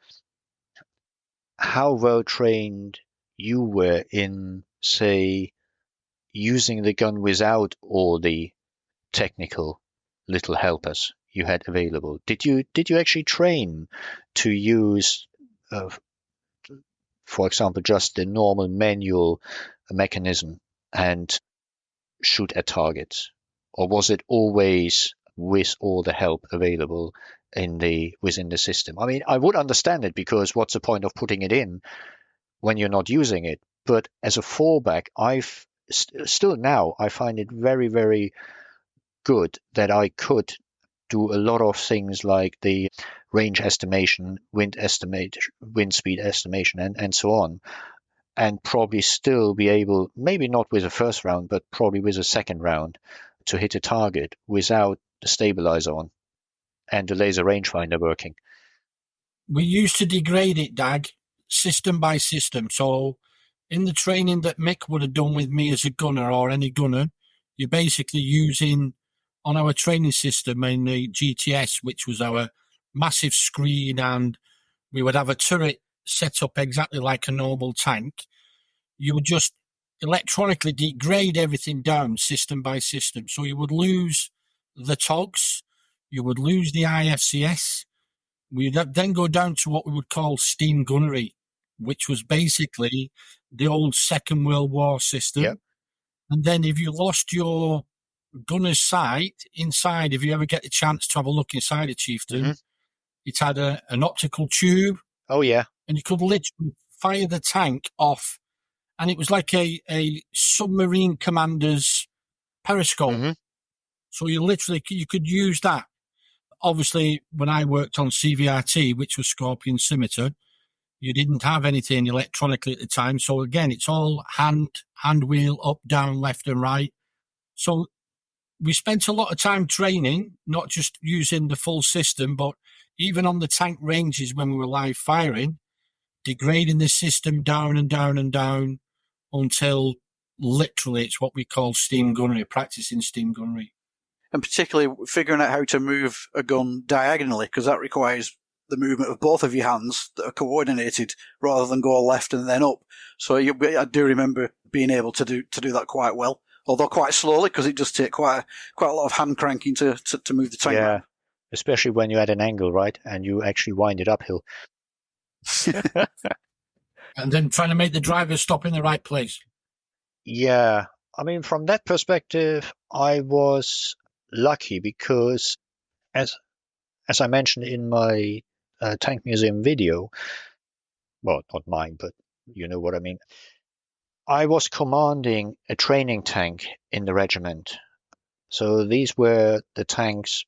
how well trained you were in, say, using the gun without all the technical little helpers you had available. Did you actually train to use, for example, just the normal manual mechanism and shoot at targets, or was it always with all the help available within the system? I mean, I would understand it because what's the point of putting it in when you're not using it? But as a fallback, still now I find it very, very good that I could do a lot of things like the range estimation, wind speed estimation, and so on, and probably still be able, maybe not with the first round, but probably with the second round, to hit a target without the stabilizer on and the laser rangefinder working. We used to degrade it, Dag, system by system. So in the training that Mick would have done with me as a gunner or any gunner, you're basically using, on our training system in the GTS, which was our massive screen, and we would have a turret set up exactly like a normal tank. You would just electronically degrade everything down system by system. So you would lose the TOGs, you would lose the IFCS. We'd then go down to what we would call steam gunnery, which was basically the old Second World War system. Yep. And then if you lost your gunner's sight inside, if you ever get the chance to have a look inside a Chieftain, it had an optical tube. Oh, yeah. And you could literally fire the tank off. And it was like a submarine commander's periscope. So you could use that. Obviously, when I worked on CVRT, which was Scorpion Scimitar, you didn't have anything electronically at the time. So again, it's all hand wheel, up, down, left and right. So we spent a lot of time training, not just using the full system, but even on the tank ranges when we were live firing, degrading the system down and down and down until literally it's what we call steam gunnery, practicing steam gunnery. And particularly figuring out how to move a gun diagonally, because that requires the movement of both of your hands that are coordinated rather than go left and then up. So I do remember being able to do that quite well, although quite slowly, because it does take quite a lot of hand cranking to move the tank. Yeah, around. Especially when you're at an angle, right, and you actually wind it uphill. And then trying to make the driver stop in the right place. Yeah, I mean, from that perspective, I was lucky because, as I mentioned in my tank museum video, well, not mine, but you know what I mean. I was commanding a training tank in the regiment. So these were the tanks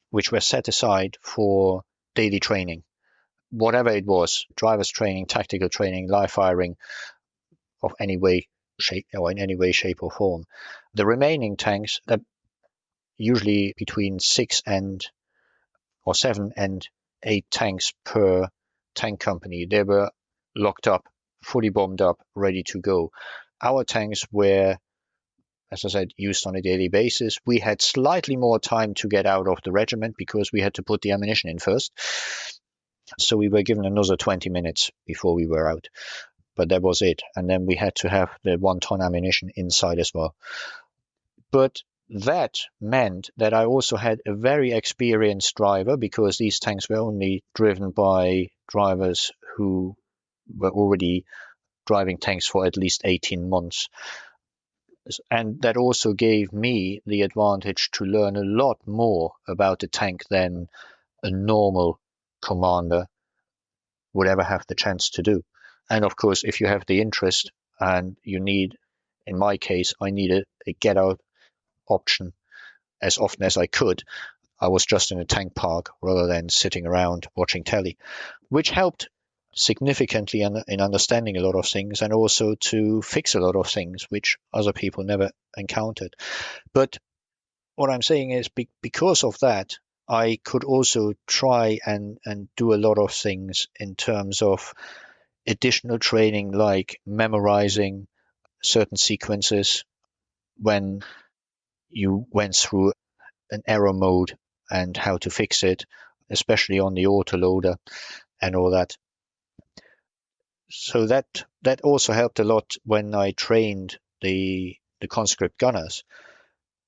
which were set aside for daily training, whatever it was, driver's training, tactical training, live firing of any way, shape, or in any way, shape or form. The remaining tanks, that usually between 7 and 8 tanks per tank company, they were locked up, fully bombed up, ready to go. Our tanks were, as I said, used on a daily basis. We had slightly more time to get out of the regiment because we had to put the ammunition in first. So we were given another 20 minutes before we were out. But that was it. And then we had to have the 1-ton ammunition inside as well. But that meant that I also had a very experienced driver, because these tanks were only driven by drivers who were already driving tanks for at least 18 months. And that also gave me the advantage to learn a lot more about the tank than a normal commander would ever have the chance to do. And of course, if you have the interest and you need, in my case, I needed a get out option as often as I could. I was just in a tank park rather than sitting around watching telly, which helped significantly in understanding a lot of things and also to fix a lot of things which other people never encountered. But what I'm saying is because of that, I could also try and do a lot of things in terms of additional training, like memorizing certain sequences when you went through an error mode and how to fix it, especially on the autoloader and all that. So that also helped a lot when I trained the conscript gunners.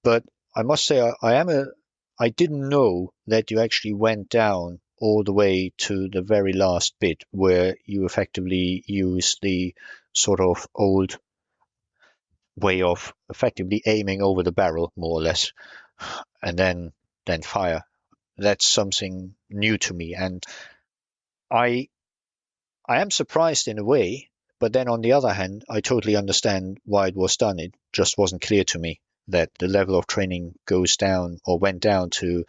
But I must say I didn't know that you actually went down all the way to the very last bit where you effectively use the sort of old way of effectively aiming over the barrel, more or less, and then fire. That's something new to me, and I am surprised in a way, but then on the other hand, I totally understand why it was done. It just wasn't clear to me that the level of training goes down or went down to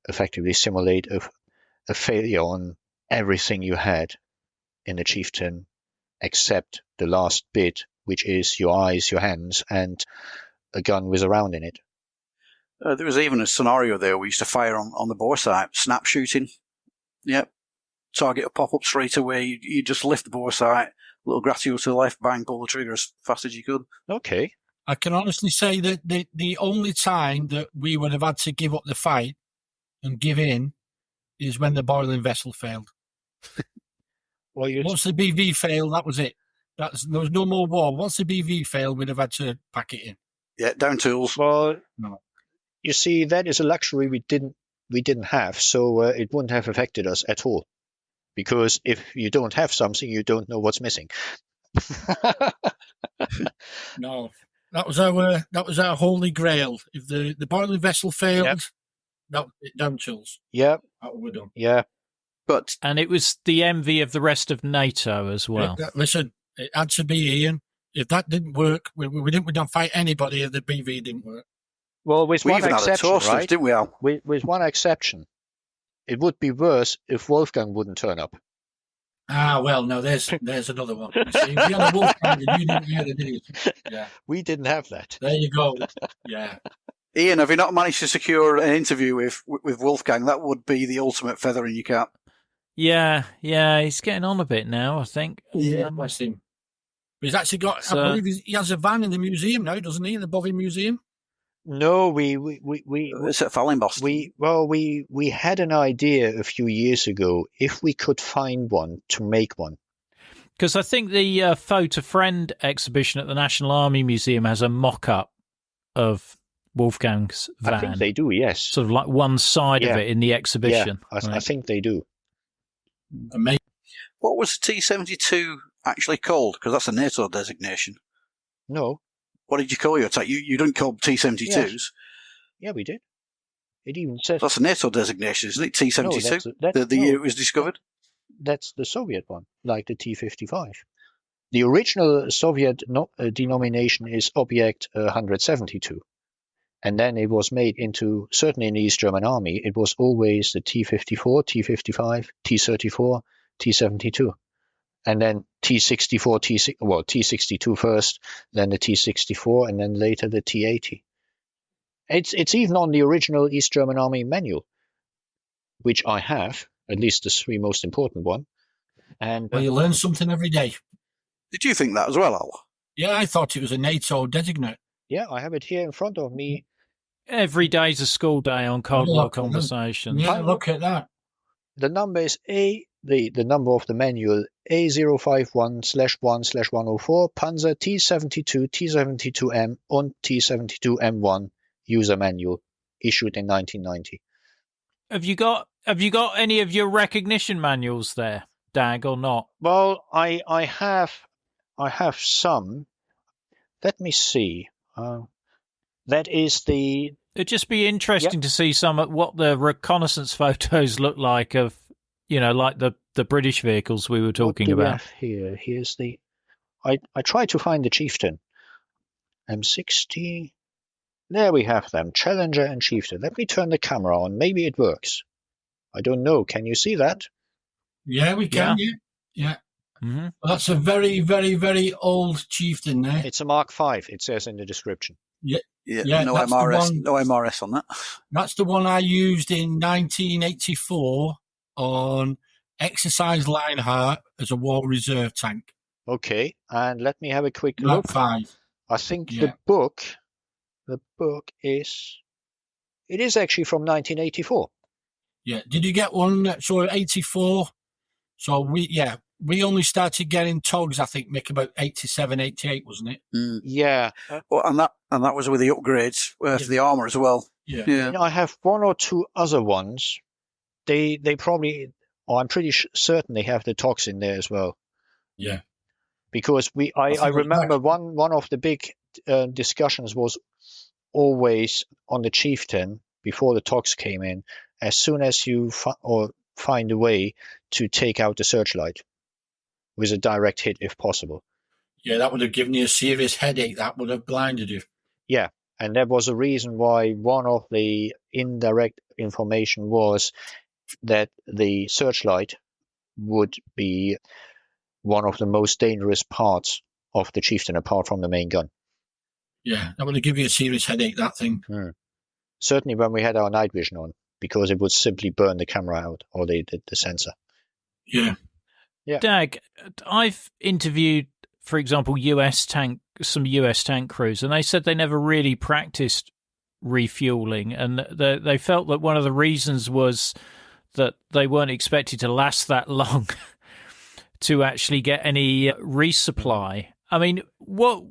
effectively simulate a failure on everything you had in the Chieftain except the last bit, which is your eyes, your hands, and a gun with a round in it. There was even a scenario there we used to fire on the bore sight, snap shooting. Yep. Target will pop up straight away. You just lift the bore sight, little gratio to the left, bang, pull the trigger as fast as you could. Okay. I can honestly say that the only time that we would have had to give up the fight and give in is when the boiling vessel failed. Well, Once the BV failed, that was it. There was no more war. Once the BV failed, we'd have had to pack it in. Yeah, down tools. Well, No. you see, that is a luxury we didn't have, so it wouldn't have affected us at all. Because if you don't have something, you don't know what's missing. No, that was our holy grail. If the boiling vessel failed, that was it, down tools. Yeah. That was done. Yeah. And it was the envy of the rest of NATO as well. Listen, it had to be, Ian. If that didn't work, we didn't fight anybody if the BV didn't work. Well, with We one even had exception, toasters, right? didn't we, Al? With one exception. It would be worse if Wolfgang wouldn't turn up. Ah, well, no, there's another one. You see, if you had a Wolfgang, you didn't hear it, did you? Yeah. We didn't have that. There you go. Yeah. Ian, have you not managed to secure an interview with Wolfgang? That would be the ultimate feather in your cap. Yeah, he's getting on a bit now, I think. Yeah, bless him. But he's actually got, I believe he has a van in the museum now, doesn't he, in the Bovey Museum? No, It's at Fallingboston. we had an idea a few years ago if we could find one to make one. Because I think the Photo Friend exhibition at the National Army Museum has a mock-up of Wolfgang's van. I think they do, yes. Sort of like one side of it in the exhibition. Yeah, I think they do. Amazing. What was the T72 actually called? Because that's a NATO designation. No. What did you call your attack? You didn't call them T72s. Yes. Yeah, we did. It even says... That's a NATO designation, isn't it? T72? No, the year it was discovered? That's the Soviet one, like the T-55. The original Soviet denomination is Object 172. And then it was made into, certainly in the East German Army, it was always the T-54, T-55, T-34, T-72. And then T-64, T-62 first, then the T-64, and then later the T-80. It's even on the original East German Army manual, which I have, at least the three most important one. And Well, you learn something every day. Did you think that as well, Al? Yeah, I thought it was a NATO designate. yeah, I have it here in front of me. Every day's a school day on Cold War Conversations. Yeah, look at that. The number is the number of the manual A051/1/104 Panzer T72, T72M und T72M1 user manual issued in 1990. Have you got any of your recognition manuals there, Dag, or not? Well, I have some. Let me see. That is the... It'd just be interesting to see some of what the reconnaissance photos look like of, like the British vehicles we were talking what do we about. have here? Here's the... I tried to find the Chieftain. M60. There we have them. Challenger and Chieftain. Let me turn the camera on. Maybe it works. I don't know. Can you see that? Yeah, we can. Yeah. Mm-hmm. Well, that's a very, very, very old Chieftain there. It's a Mark V, it says in the description. Yeah, no that's the MRS, one- no MRS on that. That's the one I used in 1984 on Exercise Lionheart as a war reserve tank. Okay, and let me have a quick Mark look. 5. I think Yeah. the book is... It is actually from 1984. Yeah. Did you get one? So 84. So we only started getting togs, I think, Mick, about 87, 88, wasn't it? Mm. Yeah. Well, and that was with the upgrades for the armour as well. Yeah. I have one or two other ones. They probably... I'm pretty certain they have the togs in there as well. Yeah. Because I remember one of the big discussions was always on the Chieftain before the togs came in. As soon as you find a way to take out the searchlight with a direct hit, if possible. Yeah, that would have given you a serious headache. That would have blinded you. Yeah, and that was a reason why one of the indirect information was that the searchlight would be one of the most dangerous parts of the Chieftain, apart from the main gun. Yeah, that would give you a serious headache, that thing. Certainly when we had our night vision on, because it would simply burn the camera out, or the sensor. Yeah. Dag, I've interviewed, for example, some US tank crews, and they said they never really practiced refueling, and they felt that one of the reasons was that they weren't expected to last that long to actually get any resupply. I mean, what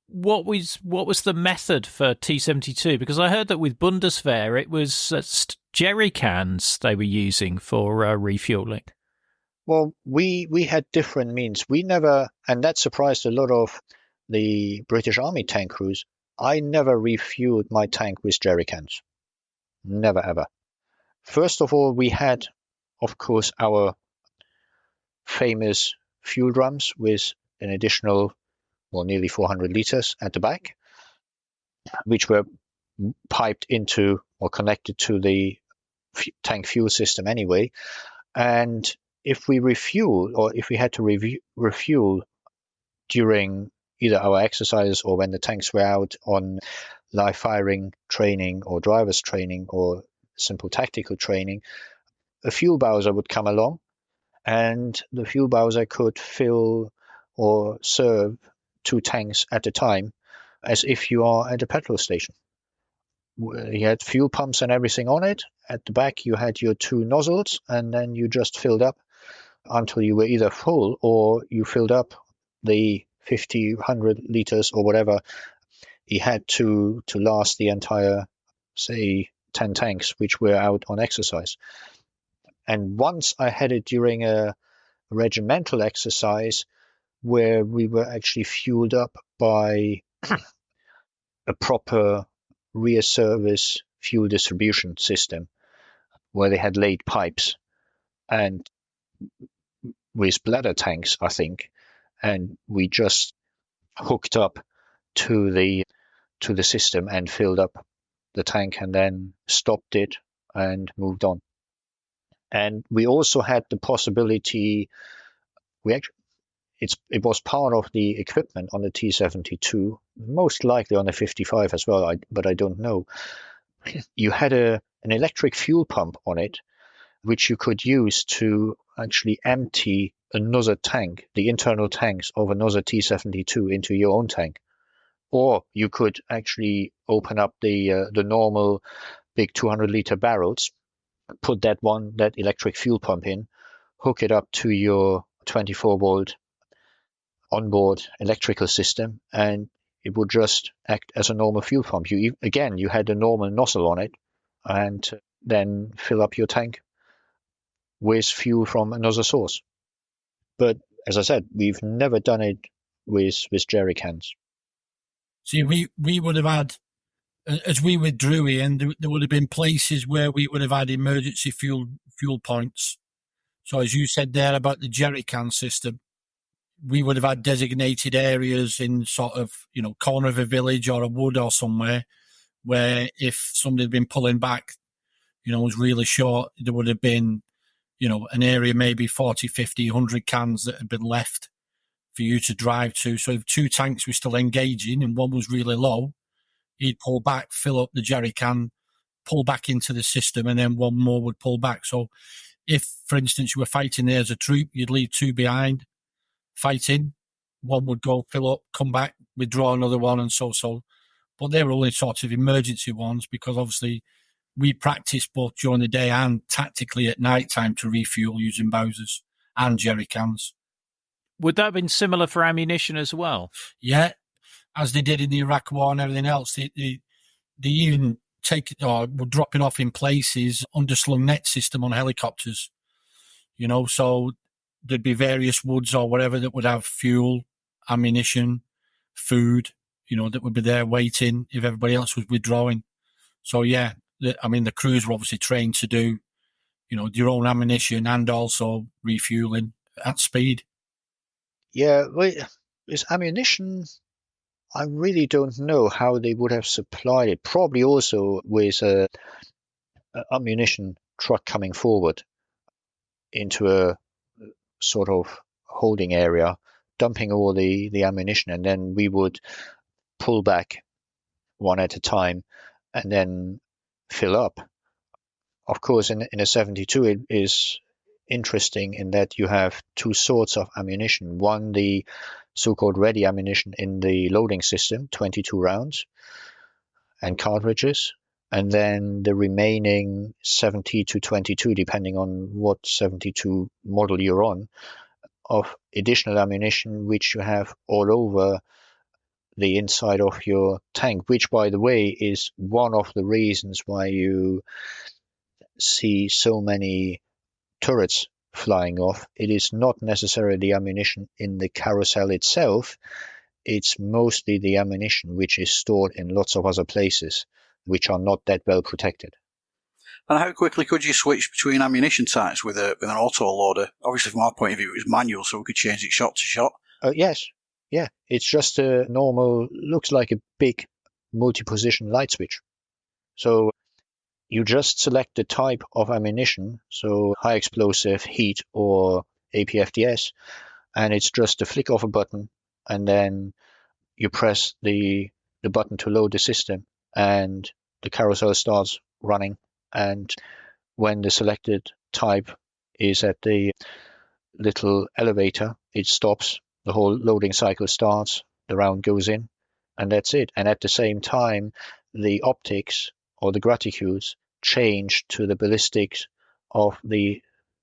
was the method for T72? Because I heard that with Bundeswehr, it was jerry cans they were using for refueling. Well, we had different means. We never, and that surprised a lot of the British Army tank crews. I never refueled my tank with jerry cans. Never, ever. First of all, we had, of course, our famous fuel drums with an additional, nearly 400 liters at the back, which were piped into or connected to the tank fuel system anyway. And if we refuel, or if we had to refuel during either our exercises or when the tanks were out on live firing training or driver's training or simple tactical training, a fuel bowser would come along, and the fuel bowser could fill or serve 2 tanks at a time, as if you are at a petrol station. You had fuel pumps and everything on it. At the back you had your 2 nozzles, and then you just filled up until you were either full or you filled up the 50, 100 liters or whatever he had to last the entire, say, 10 tanks which were out on exercise. And once I had it during a regimental exercise where we were actually fueled up by a proper rear service fuel distribution system where they had laid pipes and with bladder tanks, I think, and we just hooked up to the system and filled up the tank and then stopped it and moved on. And we also had the possibility, it was part of the equipment on the T72, most likely on the 55 as well, but I don't know. You had an electric fuel pump on it, which you could use to actually empty another tank, the internal tanks of another T72 into your own tank. Or you could actually open up the normal big 200-liter barrels, put that electric fuel pump in, hook it up to your 24-volt onboard electrical system, and it would just act as a normal fuel pump. You had a normal nozzle on it, and then fill up your tank with fuel from another source. But as I said, we've never done it with jerry cans. See, we would have had, as we withdrew in, there would have been places where we would have had emergency fuel points. So as you said there about the jerry can system, we would have had designated areas in sort of, corner of a village or a wood or somewhere where if somebody had been pulling back, was really short, there would have been, an area, maybe 40, 50, 100 cans that had been left for you to drive to. So if 2 tanks were still engaging and one was really low, he'd pull back, fill up the jerry can, pull back into the system, and then one more would pull back. So if, for instance, you were fighting there as a troop, you'd leave 2 behind fighting. One would go fill up, come back, withdraw another one, and so. But they were only sort of emergency ones, because obviously we practiced both during the day and tactically at night time to refuel using Bowsers and jerry cans. Would that have been similar for ammunition as well? Yeah, as they did in the Iraq War and everything else. They even were dropping off in places, underslung net system on helicopters. So there'd be various woods or whatever that would have fuel, ammunition, food, that would be there waiting if everybody else was withdrawing. So yeah, the crews were obviously trained to do, your own ammunition and also refueling at speed. Yeah, with ammunition, I really don't know how they would have supplied it. Probably also with a ammunition truck coming forward into a sort of holding area, dumping all the ammunition, and then we would pull back one at a time and then fill up. Of course, in a 72, it is interesting in that you have two sorts of ammunition. One, the so-called ready ammunition in the loading system, 22 rounds and cartridges, and then the remaining 70 to 22, depending on what 72 model you're on, of additional ammunition which you have all over the inside of your tank, which, by the way, is one of the reasons why you see so many turrets flying off. It is not necessarily the ammunition in the carousel itself, it's mostly the ammunition which is stored in lots of other places which are not that well protected. And how quickly could you switch between ammunition types with an autoloader? Obviously, from our point of view, it was manual, so we could change it shot to shot. Yes. Yeah. It's just a normal, looks like a big multi-position light switch. So you just select the type of ammunition, so high explosive, heat, or APFDS, and it's just a flick of a button, and then you press the button to load the system, and the carousel starts running. And when the selected type is at the little elevator, it stops, the whole loading cycle starts, the round goes in, and that's it. And at the same time, the optics or the graticules change to the ballistics of the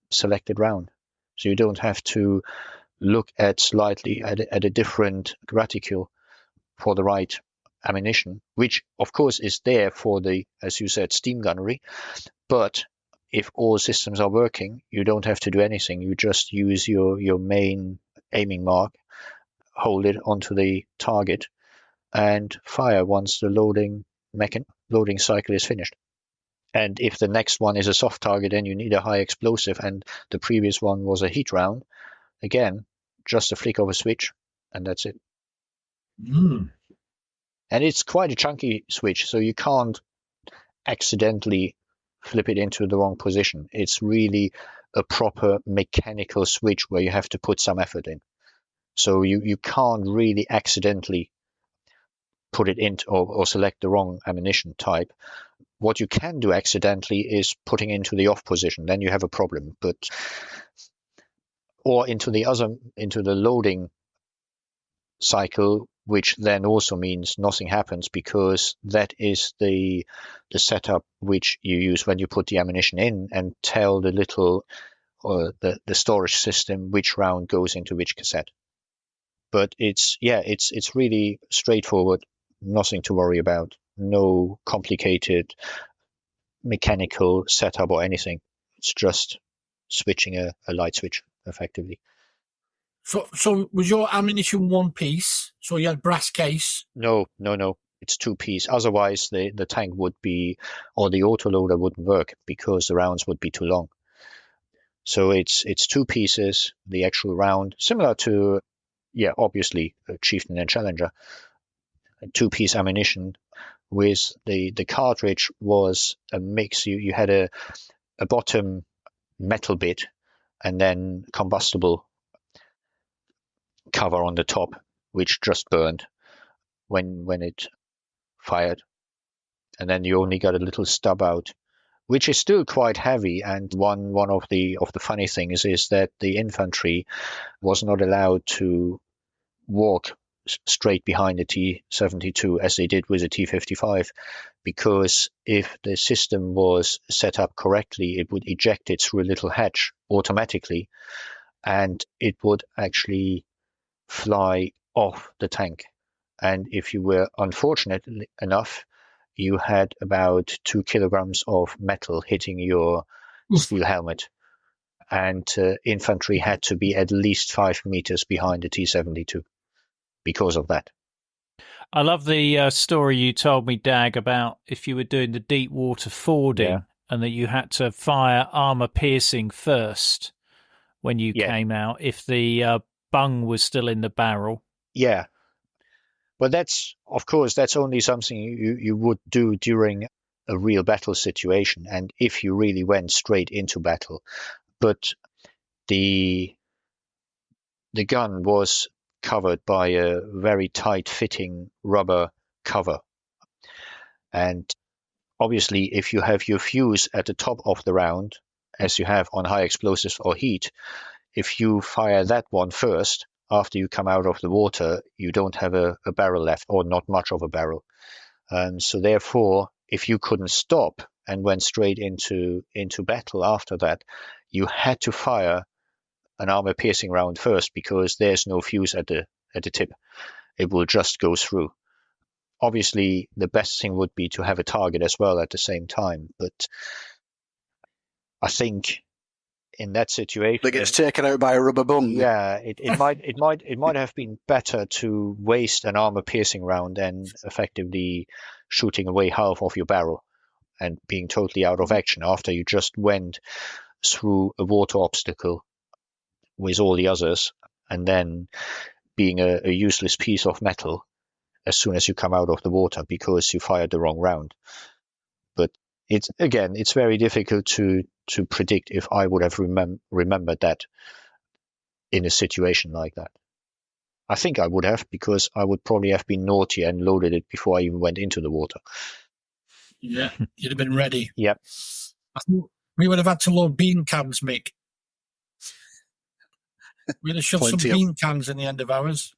selected round. So you don't have to look at slightly at a different graticule for the right ammunition, which of course is there for the, as you said, steam gunnery. But if all systems are working, you don't have to do anything. You just use your main aiming mark, hold it onto the target, and fire once the loading cycle is finished. And if the next one is a soft target, then you need a high explosive, and the previous one was a heat round. Again, just a flick of a switch, and that's it. Mm. And it's quite a chunky switch, so you can't accidentally flip it into the wrong position. It's really a proper mechanical switch where you have to put some effort in. So you can't really accidentally put it into or select the wrong ammunition type. What you can do accidentally is putting into the off position. Then you have a problem. Or into the loading cycle, which then also means nothing happens, because that is the setup which you use when you put the ammunition in and tell the little the storage system which round goes into which cassette. But it's really straightforward, nothing to worry about, no complicated mechanical setup or anything. It's just switching a light switch effectively. So was your ammunition one piece? So you had brass case? No. It's two piece. Otherwise, the tank would be, or the autoloader wouldn't work because the rounds would be too long. So it's two pieces. The actual round, similar to, obviously, Chieftain and Challenger. A two-piece ammunition with the cartridge was a mix. You had a bottom metal bit and then combustible cover on the top, which just burned when it fired, and then you only got a little stub out, which is still quite heavy. And one of the funny things is that the infantry was not allowed to walk straight behind the T72 as they did with the T55, because if the system was set up correctly, it would eject it through a little hatch automatically, and it would actually fly off the tank. And if you were unfortunate enough, you had about 2 kilograms of metal hitting your steel helmet, and infantry had to be at least 5 meters behind the T72 because of that. I love the story you told me, Dag, about if you were doing the deep water fording and that you had to fire armor piercing first when you came out if the bung was still in the barrel. Yeah. But that's, of course, that's only something you would do during a real battle situation, and if you really went straight into battle. But the gun was covered by a very tight-fitting rubber cover, and obviously, if you have your fuse at the top of the round, as you have on high explosives or heat, if you fire that one first, after you come out of the water, you don't have a barrel left, or not much of a barrel. So therefore, if you couldn't stop and went straight into battle after that, you had to fire an armor-piercing round first, because there's no fuse at the tip. It will just go through. Obviously, the best thing would be to have a target as well at the same time, but I think in that situation, that gets taken out by a rubber bung. Yeah, it might have been better to waste an armor-piercing round than effectively shooting away half of your barrel and being totally out of action after you just went through a water obstacle with all the others, and then being a useless piece of metal as soon as you come out of the water because you fired the wrong round. But it's very difficult to predict if I would have remembered that in a situation like that. I think I would have, because I would probably have been naughty and loaded it before I even went into the water. Yeah, you'd have been ready. Yep. I think we would have had to load bean cans, Mick. We'd have shoved some bean cans in the end of ours.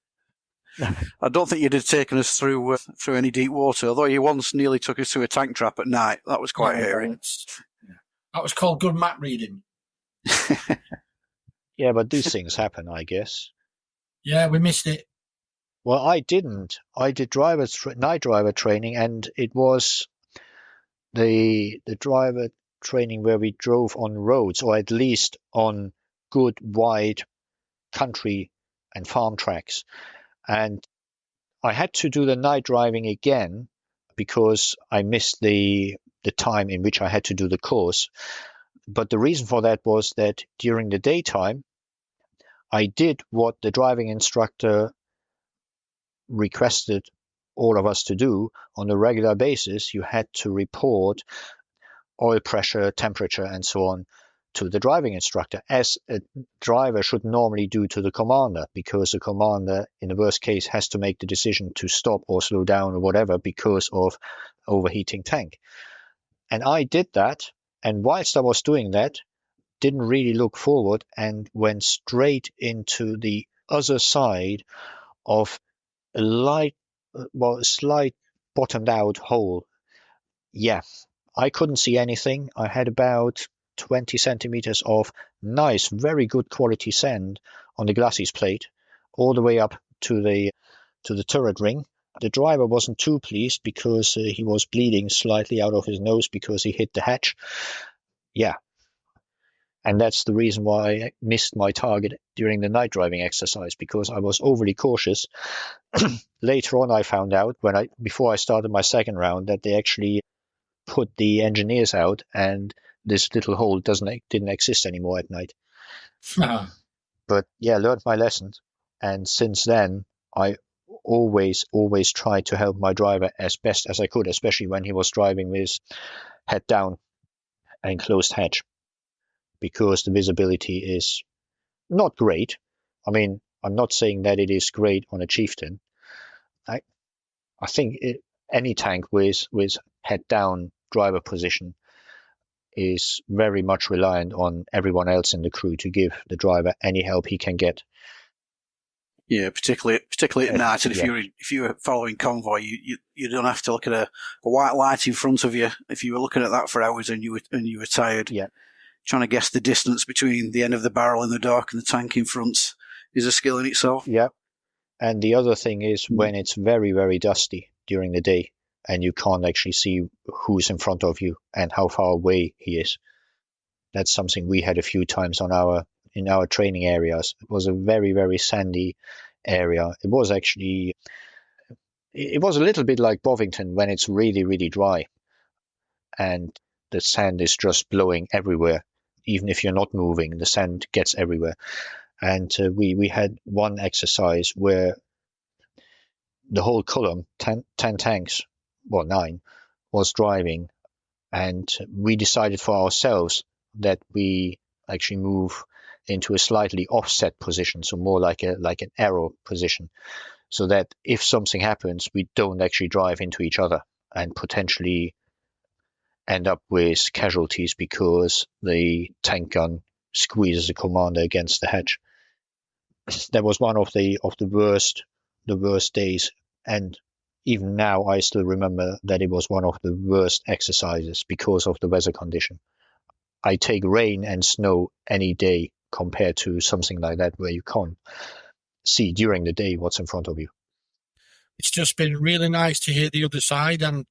I don't think you'd have taken us through any deep water, although you once nearly took us through a tank trap at night. That was quite hairy. That was called good map reading. Yeah, but these things happen, I guess. Yeah, we missed it. Well, I didn't. I did night driver training, and it was the driver training where we drove on roads, or at least on good wide country and farm tracks. And I had to do the night driving again because I missed the time in which I had to do the course. But the reason for that was that during the daytime, I did what the driving instructor requested all of us to do on a regular basis. You had to report oil pressure, temperature, and so on to the driving instructor, as a driver should normally do to the commander, because the commander, in the worst case, has to make the decision to stop or slow down or whatever because of overheating tank. And I did that, and whilst I was doing that, didn't really look forward and went straight into the other side of a slight bottomed out hole. Yeah, I couldn't see anything. I had about 20 centimeters of nice, very good quality sand on the glacis plate, all the way up to the turret ring. The driver wasn't too pleased because he was bleeding slightly out of his nose because he hit the hatch. Yeah. And that's the reason why I missed my target during the night driving exercise, because I was overly cautious. Later on, I found out before I started my second round that they actually put the engineers out, and this little hole didn't exist anymore at night. But yeah, learned my lesson, and since then I always tried to help my driver as best as I could, especially when he was driving with head down and closed hatch, because the visibility is not great. I mean, I'm not saying that it is great on a Chieftain. I think any tank with head down driver position is very much reliant on everyone else in the crew to give the driver any help he can get. Yeah, particularly at night, and if you were following convoy, you don't have to look at a white light in front of you. If you were looking at that for hours and you were tired, trying to guess the distance between the end of the barrel in the dark and the tank in front is a skill in itself. Yeah, and the other thing is when it's very, very dusty during the day and you can't actually see who's in front of you and how far away he is. That's something we had a few times in our training areas. It was a very, very sandy area. It was a little bit like Bovington when it's really, really dry and the sand is just blowing everywhere. Even if you're not moving, the sand gets everywhere. And we had one exercise where the whole column, 10 tanks, well, 9, was driving. And we decided for ourselves that we actually move into a slightly offset position, so more like an arrow position, so that if something happens, we don't actually drive into each other and potentially end up with casualties because the tank gun squeezes the commander against the hedge. That was one of the worst days, and even now I still remember that it was one of the worst exercises because of the weather condition. I take rain and snow any day compared to something like that where you can't see during the day what's in front of you. It's just been really nice to hear the other side, and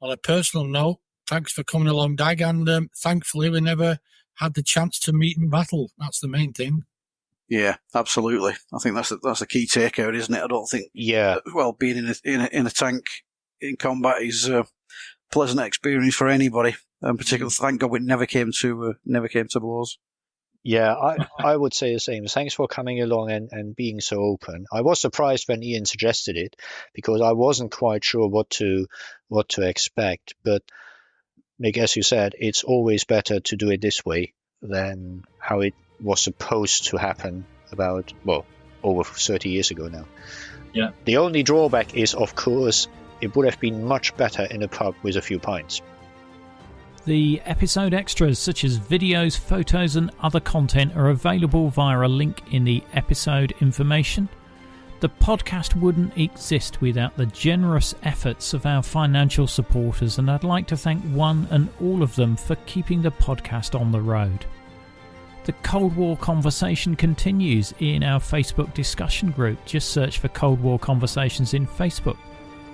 on a personal note, thanks for coming along, Dag, and thankfully we never had the chance to meet in battle. That's the main thing. Yeah, absolutely. I think that's the key takeout, isn't it? I don't think. Yeah. Well, being in a tank in combat is a pleasant experience for anybody, and particularly, thank God, we never came to blows. Yeah, I would say the same. Thanks for coming along and being so open. I was surprised when Ian suggested it because I wasn't quite sure what to expect. But Mick, as you said, it's always better to do it this way than how it was supposed to happen about, well, over 30 years ago now. Yeah. The only drawback is, of course, it would have been much better in a pub with a few pints. The episode extras, such as videos, photos and other content, are available via a link in the episode information. The podcast wouldn't exist without the generous efforts of our financial supporters, and I'd like to thank one and all of them for keeping the podcast on the road. The Cold War conversation continues in our Facebook discussion group. Just search for Cold War Conversations in Facebook.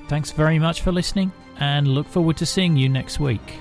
Thanks very much for listening, and look forward to seeing you next week.